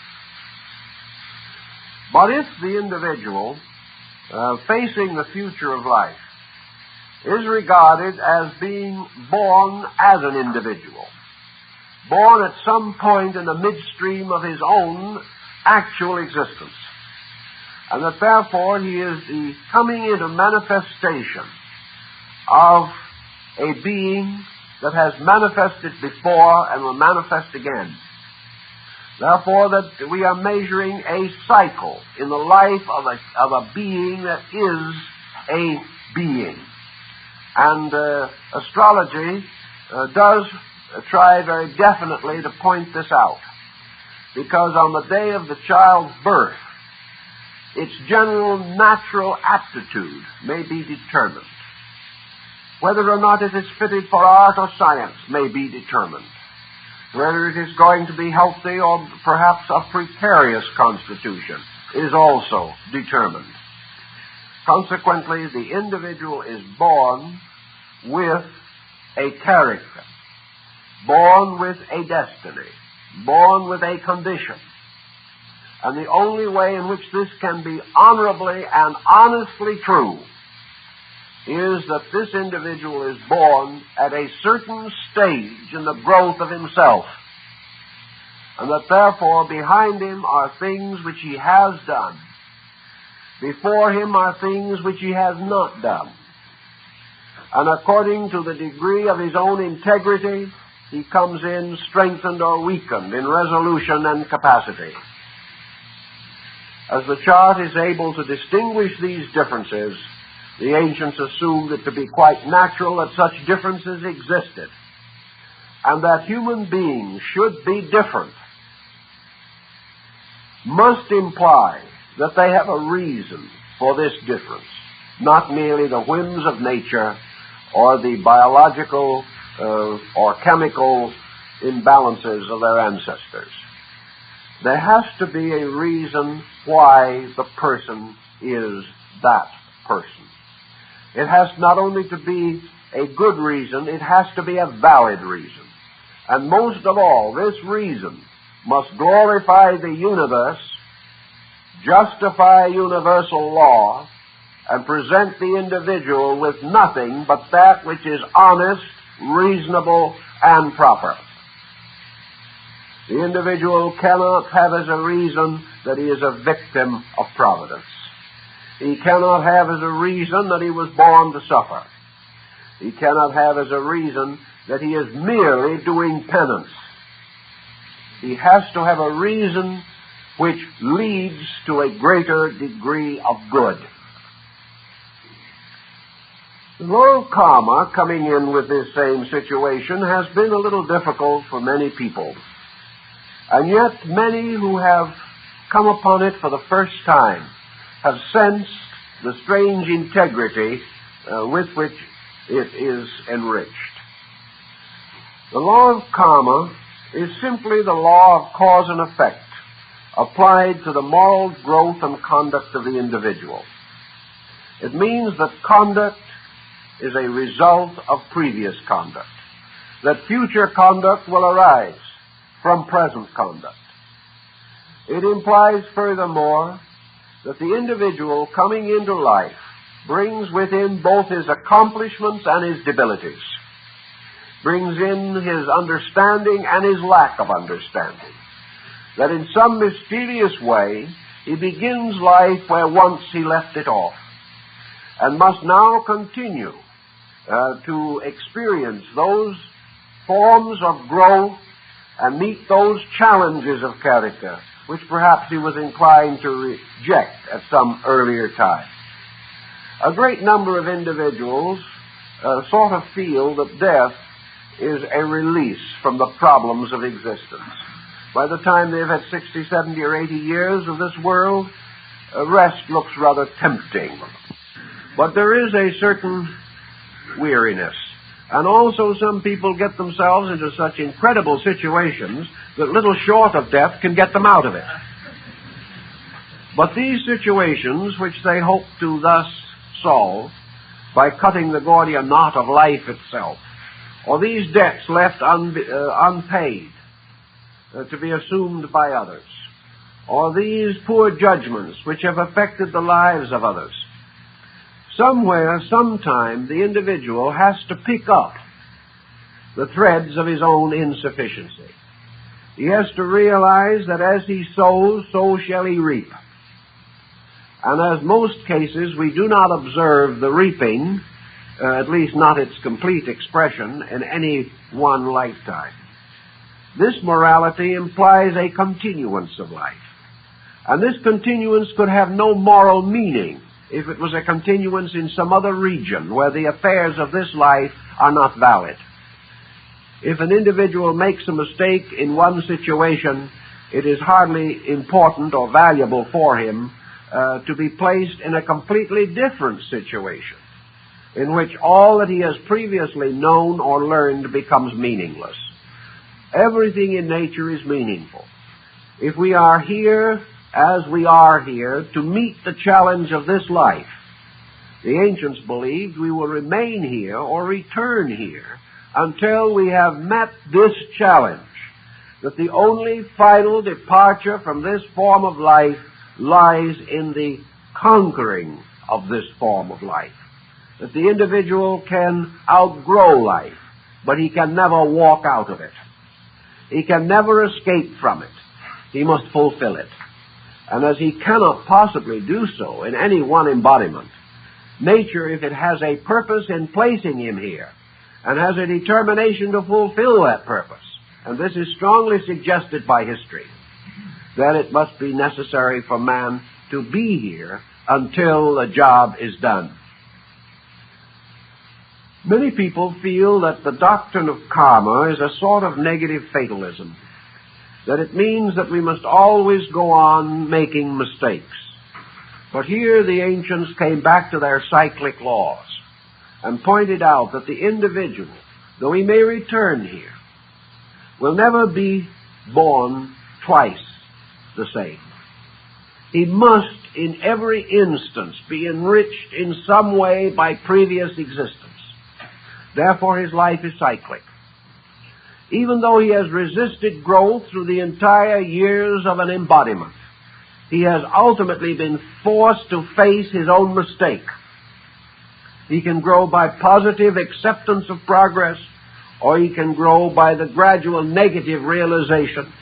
But if the individual facing the future of life is regarded as being born as an individual, born at some point in the midstream of his own actual existence, and that therefore he is the coming into manifestation of a being that has manifested before and will manifest again. Therefore, that we are measuring a cycle in the life of a being that is a being. And astrology does try very definitely to point this out, because on the day of the child's birth, its general natural aptitude may be determined. Whether or not it is fitted for art or science may be determined. Whether it is going to be healthy or perhaps a precarious constitution is also determined. Consequently, the individual is born with a character, born with a destiny, born with a condition. And the only way in which this can be honorably and honestly true is that this individual is born at a certain stage in the growth of himself, and that therefore behind him are things which he has done, before him are things which he has not done, and according to the degree of his own integrity, he comes in strengthened or weakened in resolution and capacity. As the chart is able to distinguish these differences, the ancients assumed it to be quite natural that such differences existed, and that human beings should be different must imply that they have a reason for this difference, not merely the whims of nature or the biological or chemical imbalances of their ancestors. There has to be a reason why the person is that person. It has not only to be a good reason, it has to be a valid reason. And most of all, this reason must glorify the universe, justify universal law, and present the individual with nothing but that which is honest, reasonable, and proper. The individual cannot have as a reason that he is a victim of providence. He cannot have as a reason that he was born to suffer. He cannot have as a reason that he is merely doing penance. He has to have a reason which leads to a greater degree of good. The law of karma, coming in with this same situation, has been a little difficult for many people. And yet many who have come upon it for the first time have sensed the strange integrity with which it is enriched. The law of karma is simply the law of cause and effect applied to the moral growth and conduct of the individual. It means that conduct is a result of previous conduct, that future conduct will arise from present conduct. It implies furthermore that the individual coming into life brings with him both his accomplishments and his debilities, brings in his understanding and his lack of understanding, that in some mysterious way he begins life where once he left it off, and must now continue to experience those forms of growth and meet those challenges of character which perhaps he was inclined to reject at some earlier time. A great number of individuals sort of feel that death is a release from the problems of existence. By the time they've had 60, 70, or 80 years of this world, rest looks rather tempting. But there is a certain weariness. And also some people get themselves into such incredible situations that little short of death can get them out of it. But these situations, which they hope to thus solve by cutting the Gordian knot of life itself, or these debts left unpaid to be assumed by others, or these poor judgments which have affected the lives of others. Somewhere, sometime, the individual has to pick up the threads of his own insufficiency. He has to realize that as he sows, so shall he reap. And as most cases, we do not observe the reaping, at least not its complete expression, in any one lifetime. This morality implies a continuance of life. And this continuance could have no moral meaning if it was a continuance in some other region where the affairs of this life are not valid. If an individual makes a mistake in one situation, it is hardly important or valuable for him to be placed in a completely different situation, in which all that he has previously known or learned becomes meaningless. Everything in nature is meaningful. If we are here, as we are here, to meet the challenge of this life, the ancients believed we will remain here or return here until we have met this challenge, that the only final departure from this form of life lies in the conquering of this form of life, that the individual can outgrow life, but he can never walk out of it. He can never escape from it. He must fulfill it. And as he cannot possibly do so in any one embodiment, nature, if it has a purpose in placing him here, and has a determination to fulfill that purpose, and this is strongly suggested by history, then it must be necessary for man to be here until the job is done. Many people feel that the doctrine of karma is a sort of negative fatalism, that it means that we must always go on making mistakes. But here the ancients came back to their cyclic laws and pointed out that the individual, though he may return here, will never be born twice the same. He must, in every instance, be enriched in some way by previous existence. Therefore, his life is cyclic. Even though he has resisted growth through the entire years of an embodiment, he has ultimately been forced to face his own mistake. He can grow by positive acceptance of progress, or he can grow by the gradual negative realization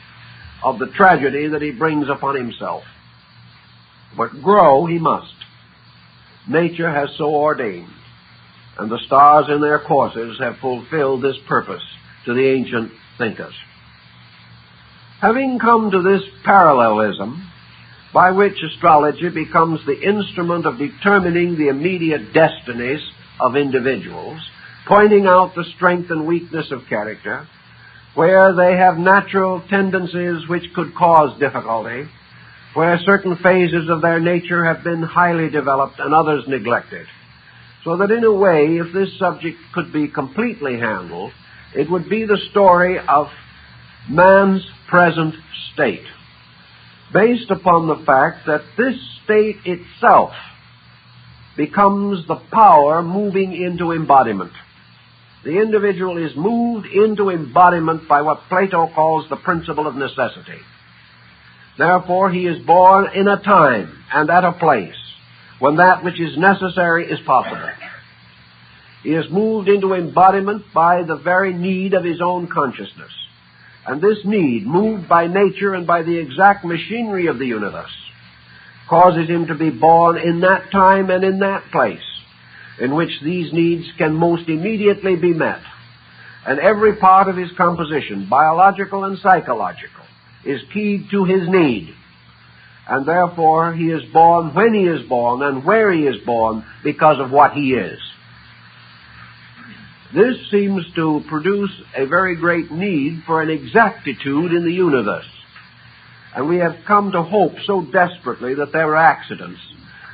of the tragedy that he brings upon himself. But grow he must. Nature has so ordained, and the stars in their courses have fulfilled this purpose to the ancient thinkers. Having come to this parallelism, by which astrology becomes the instrument of determining the immediate destinies of individuals, pointing out the strength and weakness of character, where they have natural tendencies which could cause difficulty, where certain phases of their nature have been highly developed and others neglected. So that in a way, if this subject could be completely handled, it would be the story of man's present state, based upon the fact that this state itself becomes the power moving into embodiment. The individual is moved into embodiment by what Plato calls the principle of necessity. Therefore, he is born in a time and at a place when that which is necessary is possible. He is moved into embodiment by the very need of his own consciousness. And this need, moved by nature and by the exact machinery of the universe, causes him to be born in that time and in that place in which these needs can most immediately be met. And every part of his composition, biological and psychological, is keyed to his need. And therefore he is born when he is born and where he is born because of what he is. This seems to produce a very great need for an exactitude in the universe. And we have come to hope so desperately that there are accidents,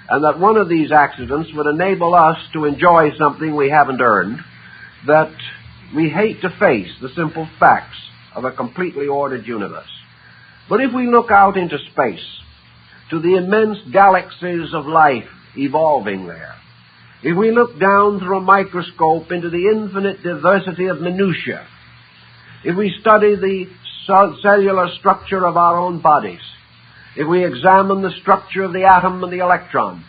and that one of these accidents would enable us to enjoy something we haven't earned, that we hate to face the simple facts of a completely ordered universe. But if we look out into space, to the immense galaxies of life evolving there, if we look down through a microscope into the infinite diversity of minutiae, if we study the cellular structure of our own bodies, if we examine the structure of the atom and the electron,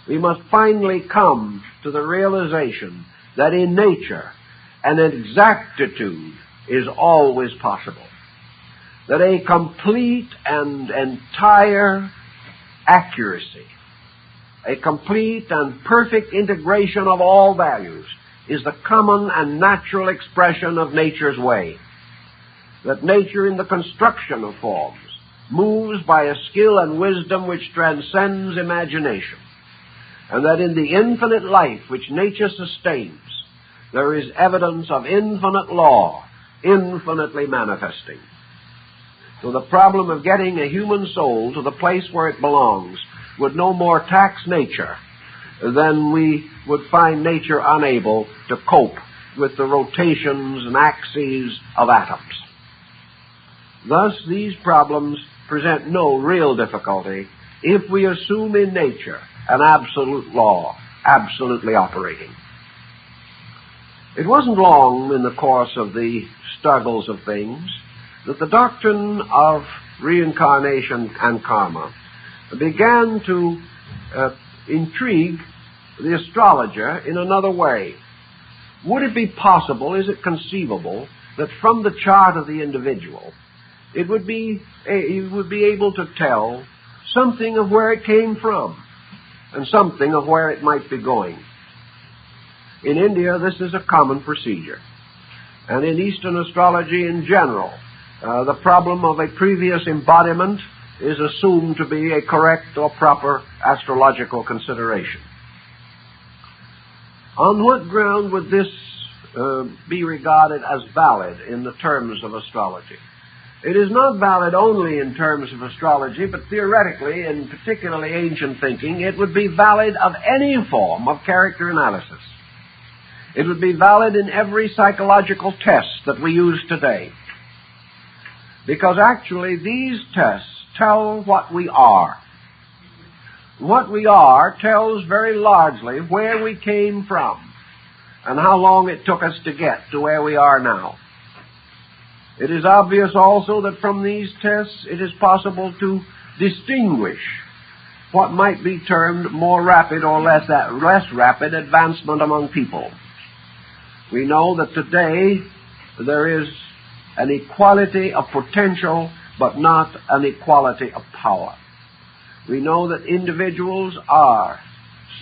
we must finally come to the realization that in nature an exactitude is always possible, that a complete and entire accuracy, a complete and perfect integration of all values is the common and natural expression of nature's way, that nature in the construction of forms moves by a skill and wisdom which transcends imagination, and that in the infinite life which nature sustains, there is evidence of infinite law, infinitely manifesting. So the problem of getting a human soul to the place where it belongs would no more tax nature than we would find nature unable to cope with the rotations and axes of atoms. Thus, these problems present no real difficulty if we assume in nature an absolute law, absolutely operating. It wasn't long in the course of the struggles of things that the doctrine of reincarnation and karma began to intrigue the astrologer in another way. Would it be possible, is it conceivable, that from the chart of the individual, he would be able to tell something of where it came from and something of where it might be going? In India, this is a common procedure. And in Eastern astrology in general, the problem of a previous embodiment is assumed to be a correct or proper astrological consideration. On what ground would this be regarded as valid in the terms of astrology? It is not valid only in terms of astrology, but theoretically, in particularly ancient thinking, it would be valid of any form of character analysis. It would be valid in every psychological test that we use today. Because actually these tests tell what we are. What we are tells very largely where we came from and how long it took us to get to where we are now. It is obvious also that from these tests it is possible to distinguish what might be termed more rapid or less rapid advancement among people. We know that today there is an equality of potential, but not an equality of power. We know that individuals are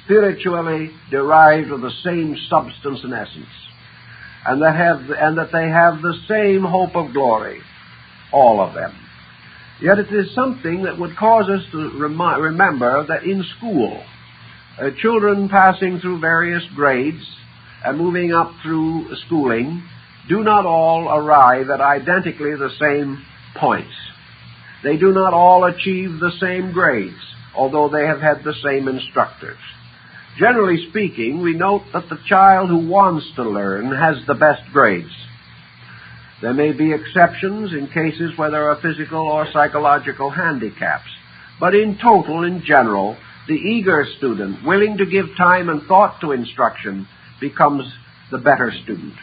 spiritually derived of the same substance and essence, and that they have the same hope of glory, all of them. Yet it is something that would cause us to remember that in school, children passing through various grades and moving up through schooling do not all arrive at identically the same points. They do not all achieve the same grades, although they have had the same instructors. Generally speaking, we note that the child who wants to learn has the best grades. There may be exceptions in cases where there are physical or psychological handicaps, but in total, in general, the eager student, willing to give time and thought to instruction, becomes the better student.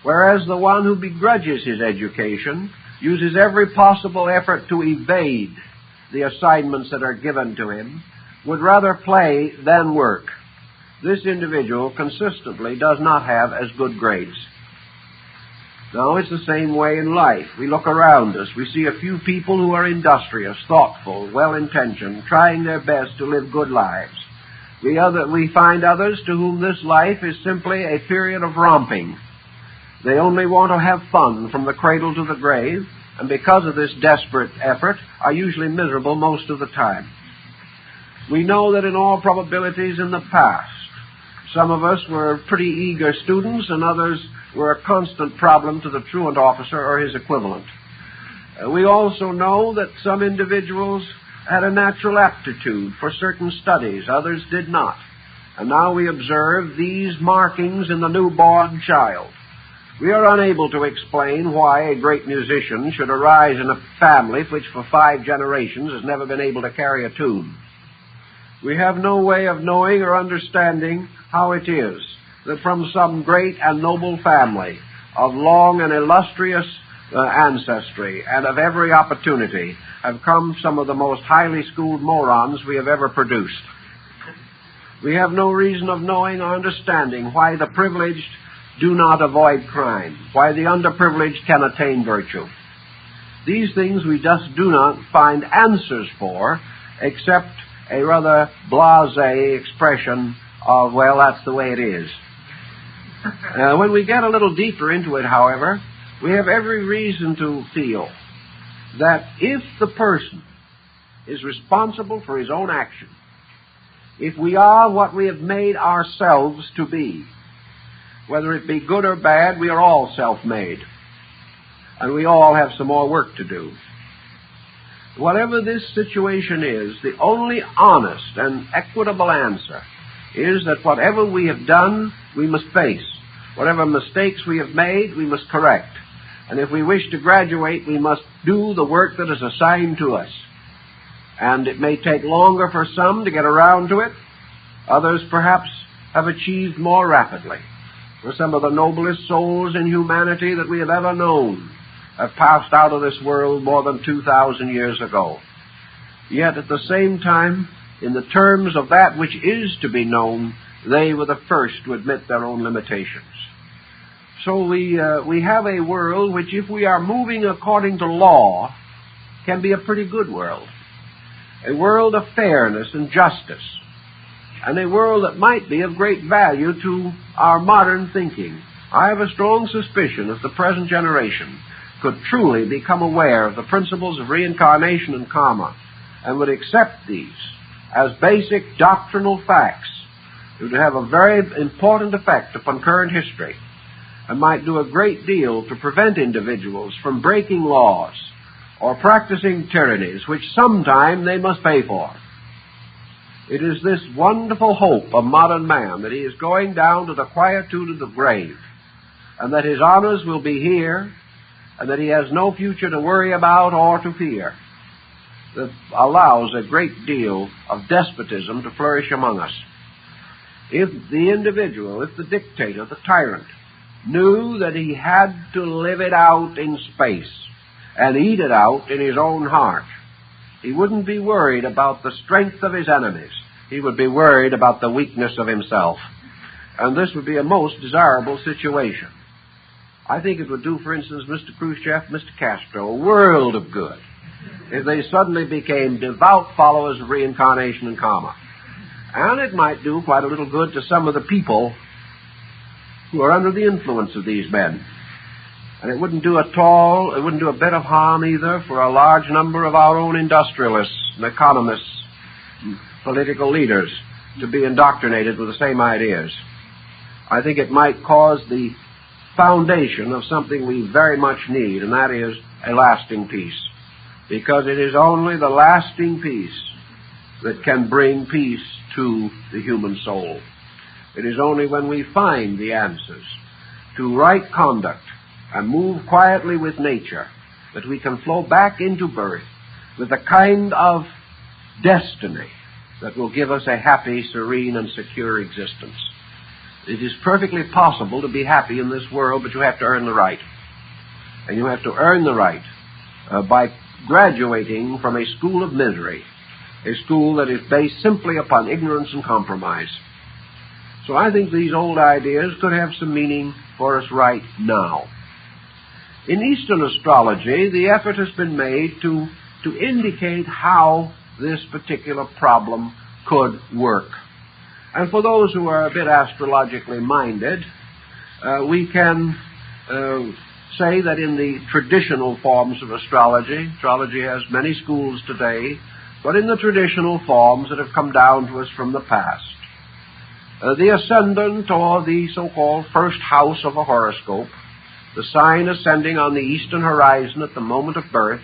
Whereas the one who begrudges his education uses every possible effort to evade the assignments that are given to him, would rather play than work. This individual consistently does not have as good grades. Now, it's the same way in life. We look around us. We see a few people who are industrious, thoughtful, well-intentioned, trying their best to live good lives. We find others to whom this life is simply a period of romping. They only want to have fun from the cradle to the grave, and because of this desperate effort, are usually miserable most of the time. We know that in all probabilities in the past, some of us were pretty eager students and others were a constant problem to the truant officer or his equivalent. We also know that some individuals had a natural aptitude for certain studies, others did not. And now we observe these markings in the newborn child. We are unable to explain why a great musician should arise in a family which for 5 generations has never been able to carry a tune. We have no way of knowing or understanding how it is that from some great and noble family of long and illustrious ancestry and of every opportunity have come some of the most highly schooled morons we have ever produced. We have no reason of knowing or understanding why the privileged do not avoid crime, why the underprivileged can attain virtue. These things we just do not find answers for, except a rather blasé expression of, well, that's the way it is. When we get a little deeper into it, however, we have every reason to feel that if the person is responsible for his own action, if we are what we have made ourselves to be, whether it be good or bad, we are all self-made, and we all have some more work to do. Whatever this situation is, the only honest and equitable answer is that whatever we have done, we must face. Whatever mistakes we have made, we must correct. And if we wish to graduate, we must do the work that is assigned to us. And it may take longer for some to get around to it. Others, perhaps, have achieved more rapidly. For some of the noblest souls in humanity that we have ever known have passed out of this world more than 2,000 years ago. Yet at the same time, in the terms of that which is to be known, they were the first to admit their own limitations. So we have a world which, if we are moving according to law, can be a pretty good world. A world of fairness and justice, and a world that might be of great value to our modern thinking. I have a strong suspicion that the present generation could truly become aware of the principles of reincarnation and karma, and would accept these as basic doctrinal facts, it would have a very important effect upon current history, and might do a great deal to prevent individuals from breaking laws or practicing tyrannies which sometime they must pay for. It is this wonderful hope of modern man that he is going down to the quietude of the grave, and that his honors will be here, and that he has no future to worry about or to fear, that allows a great deal of despotism to flourish among us. If the individual, if the dictator, the tyrant, knew that he had to live it out in space and eat it out in his own heart, he wouldn't be worried about the strength of his enemies. He would be worried about the weakness of himself. And this would be a most desirable situation. I think it would do, for instance, Mr. Khrushchev, Mr. Castro, a world of good if they suddenly became devout followers of reincarnation and karma. And it might do quite a little good to some of the people who are under the influence of these men. And it wouldn't do a bit of harm either for a large number of our own industrialists and economists and political leaders to be indoctrinated with the same ideas. I think it might cause the foundation of something we very much need, and that is a lasting peace. Because it is only the lasting peace that can bring peace to the human soul. It is only when we find the answers to right conduct and move quietly with nature that we can flow back into birth with a kind of destiny that will give us a happy, serene, and secure existence. It is perfectly possible to be happy in this world, but you have to earn the right. And you have to earn the right by graduating from a school of misery, a school that is based simply upon ignorance and compromise. So I think these old ideas could have some meaning for us right now. In Eastern astrology, the effort has been made to indicate how this particular problem could work. And for those who are a bit astrologically minded, we can say that in the traditional forms of astrology has many schools today, but in the traditional forms that have come down to us from the past, the ascendant, or the so-called first house of a horoscope, the sign ascending on the eastern horizon at the moment of birth,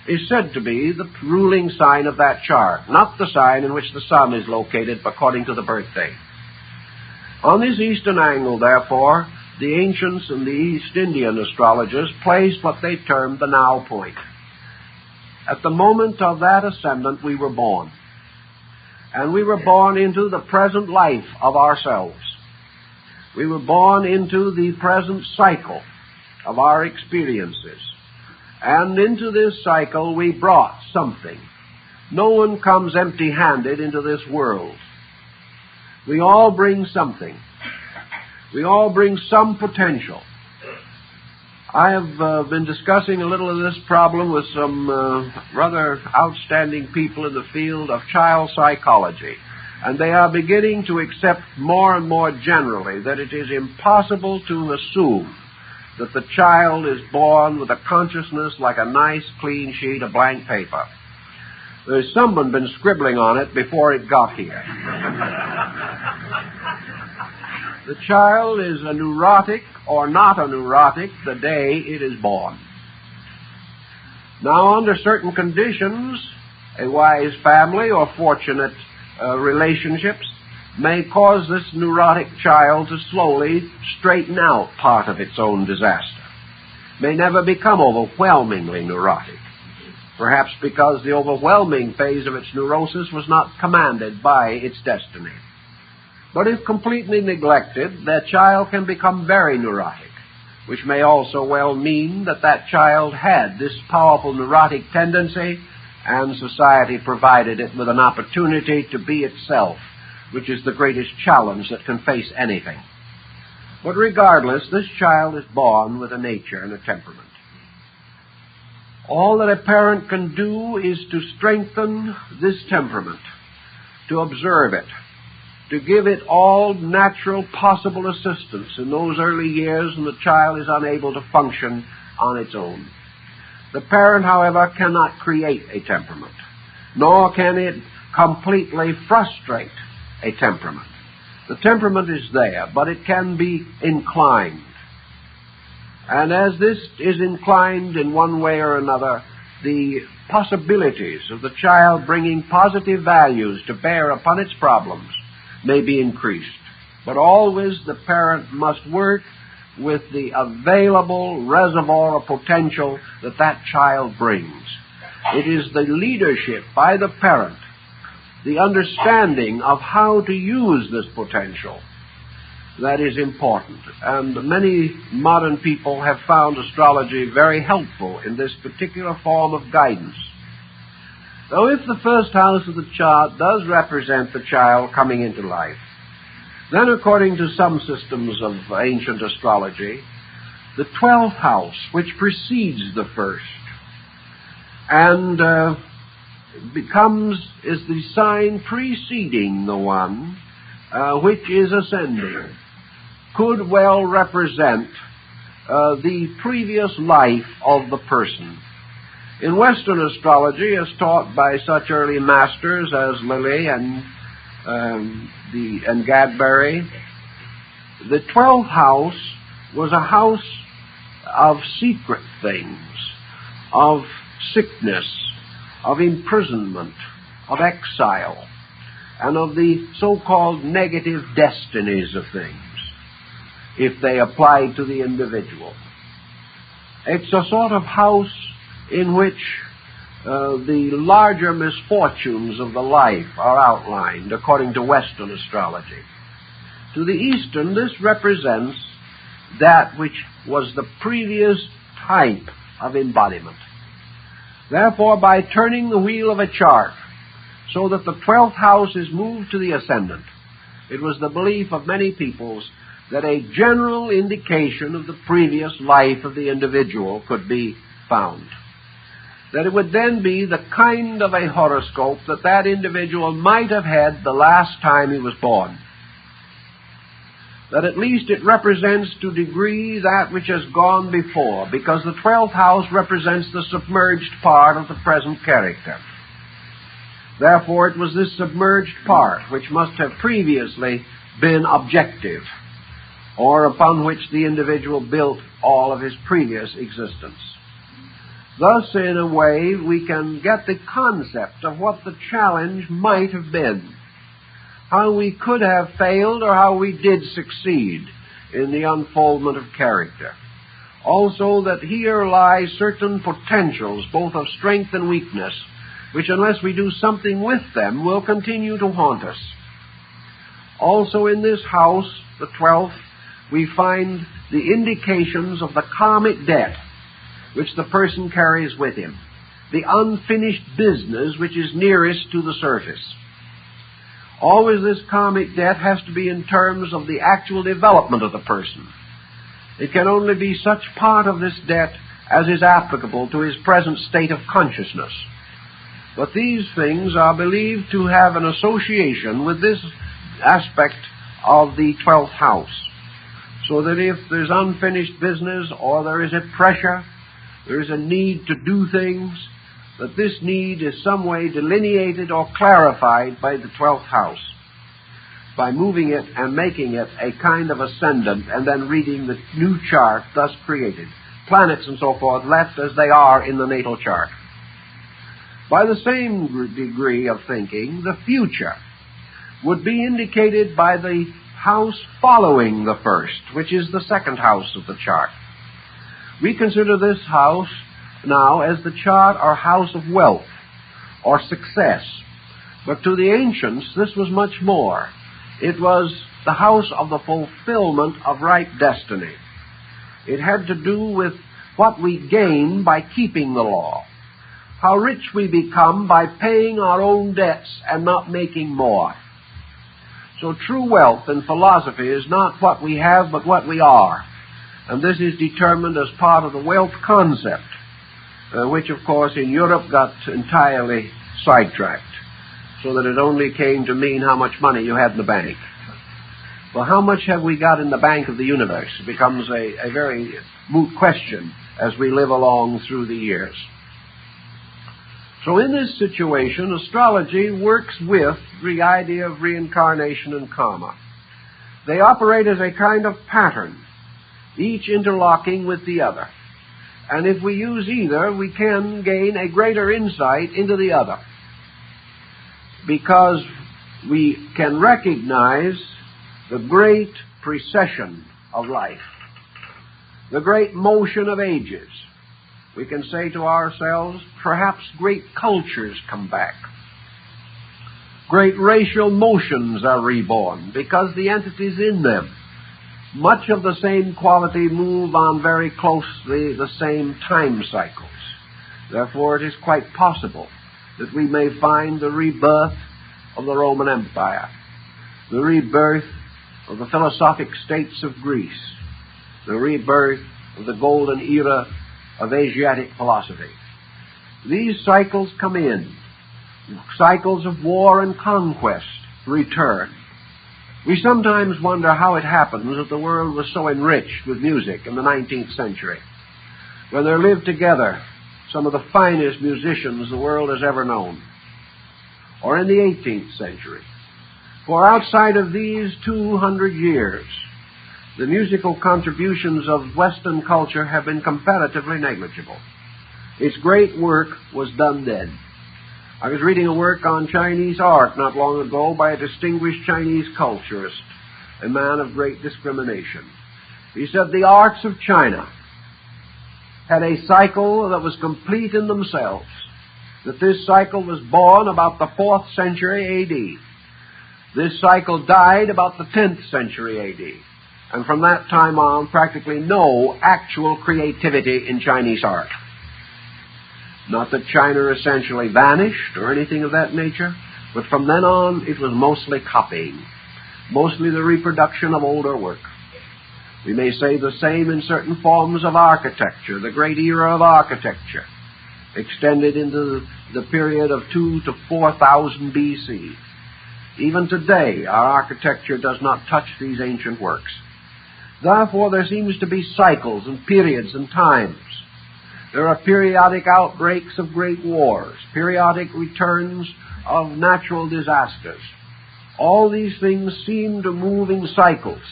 is said to be the ruling sign of that chart, not the sign in which the sun is located according to the birthday. On this eastern angle, therefore, the ancients and the East Indian astrologers placed what they termed the now point. At the moment of that ascendant, we were born. And we were born into the present life of ourselves. We were born into the present cycle of our experiences. And into this cycle we brought something. No one comes empty-handed into this world. We all bring something. We all bring some potential. I have been discussing a little of this problem with some rather outstanding people in the field of child psychology, and they are beginning to accept more and more generally that it is impossible to assume that the child is born with a consciousness like a nice, clean sheet of blank paper. There's someone been scribbling on it before it got here. The child is a neurotic or not a neurotic the day it is born. Now, under certain conditions, a wise family or fortunate relationships may cause this neurotic child to slowly straighten out part of its own disaster. May never become overwhelmingly neurotic, perhaps because the overwhelming phase of its neurosis was not commanded by its destiny. But if completely neglected, that child can become very neurotic, which may also well mean that that child had this powerful neurotic tendency, and society provided it with an opportunity to be itself, which is the greatest challenge that can face anything. But regardless, this child is born with a nature and a temperament. All that a parent can do is to strengthen this temperament, to observe it, to give it all natural possible assistance in those early years when the child is unable to function on its own. The parent, however, cannot create a temperament, nor can it completely frustrate a temperament. The temperament is there, but it can be inclined. And as this is inclined in one way or another, the possibilities of the child bringing positive values to bear upon its problems may be increased. But always the parent must work with the available reservoir of potential that that child brings. It is the leadership by the parent, the understanding of how to use this potential, that is important. And many modern people have found astrology very helpful in this particular form of guidance. Though if the first house of the chart does represent the child coming into life, then according to some systems of ancient astrology, the 12th house, which precedes the first, and is the sign preceding the one which is ascending, could well represent the previous life of the person. In Western astrology, as taught by such early masters as Lilly and Gadbury, the 12th house was a house of secret things, of sickness, of imprisonment, of exile, and of the so-called negative destinies of things, if they applied to the individual. It's a sort of house in which the larger misfortunes of the life are outlined according to Western astrology. To the Eastern, this represents that which was the previous type of embodiment. Therefore, by turning the wheel of a chart so that the 12th house is moved to the ascendant, it was the belief of many peoples that a general indication of the previous life of the individual could be found. That it would then be the kind of a horoscope that that individual might have had the last time he was born. That at least it represents to a degree that which has gone before, because the 12th house represents the submerged part of the present character. Therefore, it was this submerged part which must have previously been objective, or upon which the individual built all of his previous existence. Thus, in a way, we can get the concept of what the challenge might have been, how we could have failed or how we did succeed in the unfoldment of character. Also, that here lie certain potentials, both of strength and weakness, which unless we do something with them will continue to haunt us. Also in this house, the 12th, we find the indications of the karmic debt which the person carries with him, the unfinished business which is nearest to the surface. Always this karmic debt has to be in terms of the actual development of the person. It can only be such part of this debt as is applicable to his present state of consciousness. But these things are believed to have an association with this aspect of the 12th house, so that if there's unfinished business or there is a pressure, there is a need to do things, that this need is some way delineated or clarified by the 12th house, by moving it and making it a kind of ascendant and then reading the new chart thus created, planets and so forth left as they are in the natal chart. By the same degree of thinking, the future would be indicated by the house following the first, which is the second house of the chart. We consider this house now as the chart or house of wealth or success. But to the ancients, this was much more. It was the house of the fulfillment of right destiny. It had to do with what we gain by keeping the law, how rich we become by paying our own debts and not making more. So true wealth in philosophy is not what we have, but what we are. And this is determined as part of the wealth concept, which, of course, in Europe got entirely sidetracked, so that it only came to mean how much money you had in the bank. Well, how much have we got in the bank of the universe? It becomes a very moot question as we live along through the years. So in this situation, astrology works with the idea of reincarnation and karma. They operate as a kind of pattern, each interlocking with the other. And if we use either, we can gain a greater insight into the other, because we can recognize the great precession of life, the great motion of ages. We can say to ourselves, perhaps great cultures come back. Great racial motions are reborn because the entities in them, much of the same quality, move on very closely the same time cycles. Therefore, it is quite possible that we may find the rebirth of the Roman Empire, the rebirth of the philosophic states of Greece, the rebirth of the golden era of Asiatic philosophy. These cycles come in. Cycles of war and conquest return. We sometimes wonder how it happens that the world was so enriched with music in the 19th century, when there lived together some of the finest musicians the world has ever known, or in the 18th century. For outside of these 200 years, the musical contributions of Western culture have been comparatively negligible. Its great work was done then. I was reading a work on Chinese art not long ago by a distinguished Chinese culturist, a man of great discrimination. He said the arts of China had a cycle that was complete in themselves, that this cycle was born about the 4th century A.D. This cycle died about the 10th century A.D. And from that time on, practically no actual creativity in Chinese art. Not that China essentially vanished or anything of that nature, but from then on it was mostly copying, mostly the reproduction of older work. We may say the same in certain forms of architecture. The great era of architecture extended into the period of 2,000 to 4,000 B.C. Even today, our architecture does not touch these ancient works. Therefore, there seems to be cycles and periods and times. There are periodic outbreaks of great wars, periodic returns of natural disasters. All these things seem to move in cycles,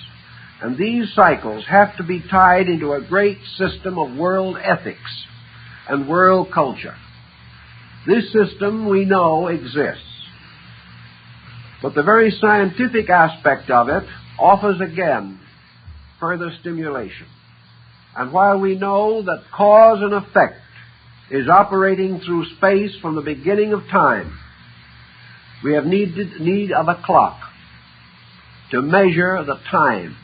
and these cycles have to be tied into a great system of world ethics and world culture. This system, we know, exists. But the very scientific aspect of it offers again further stimulation. And while we know that cause and effect is operating through space from the beginning of time. We have need of a clock to measure the time,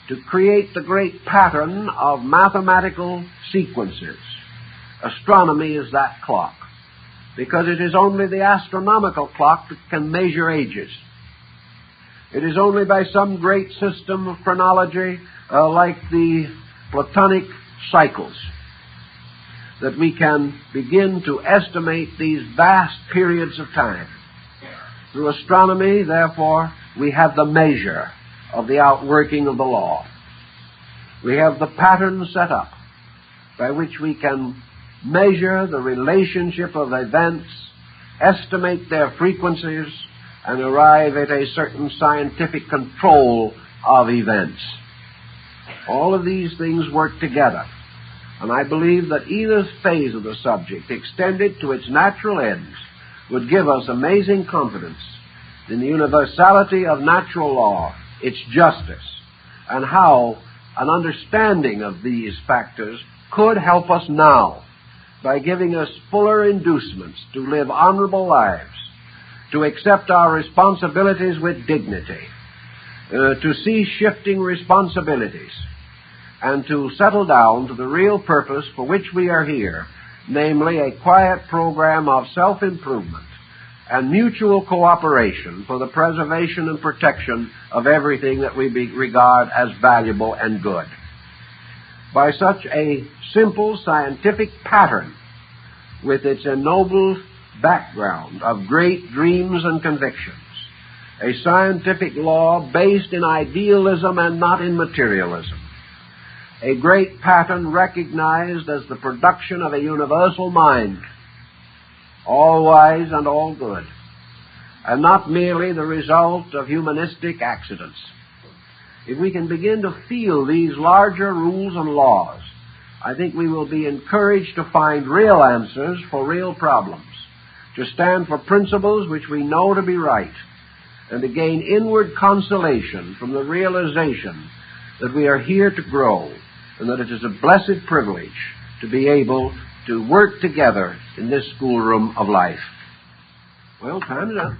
to create the great pattern of mathematical sequences. Astronomy is that clock, because it is only the astronomical clock that can measure ages. It is only by some great system of chronology, like the Platonic cycles, that we can begin to estimate these vast periods of time. Through astronomy, therefore, we have the measure of the outworking of the law. We have the pattern set up by which we can measure the relationship of events, estimate their frequencies, and arrive at a certain scientific control of events. All of these things work together, and I believe that either phase of the subject, extended to its natural ends, would give us amazing confidence in the universality of natural law, its justice, and how an understanding of these factors could help us now by giving us fuller inducements to live honorable lives, to accept our responsibilities with dignity, to see shifting responsibilities, and to settle down to the real purpose for which we are here, namely a quiet program of self-improvement and mutual cooperation for the preservation and protection of everything that we regard as valuable and good. By such a simple scientific pattern, with its ennobled background of great dreams and convictions, a scientific law based in idealism and not in materialism, a great pattern recognized as the production of a universal mind, all wise and all good, and not merely the result of humanistic accidents. If we can begin to feel these larger rules and laws, I think we will be encouraged to find real answers for real problems, to stand for principles which we know to be right, and to gain inward consolation from the realization that we are here to grow, and that it is a blessed privilege to be able to work together in this schoolroom of life. Well, time is up.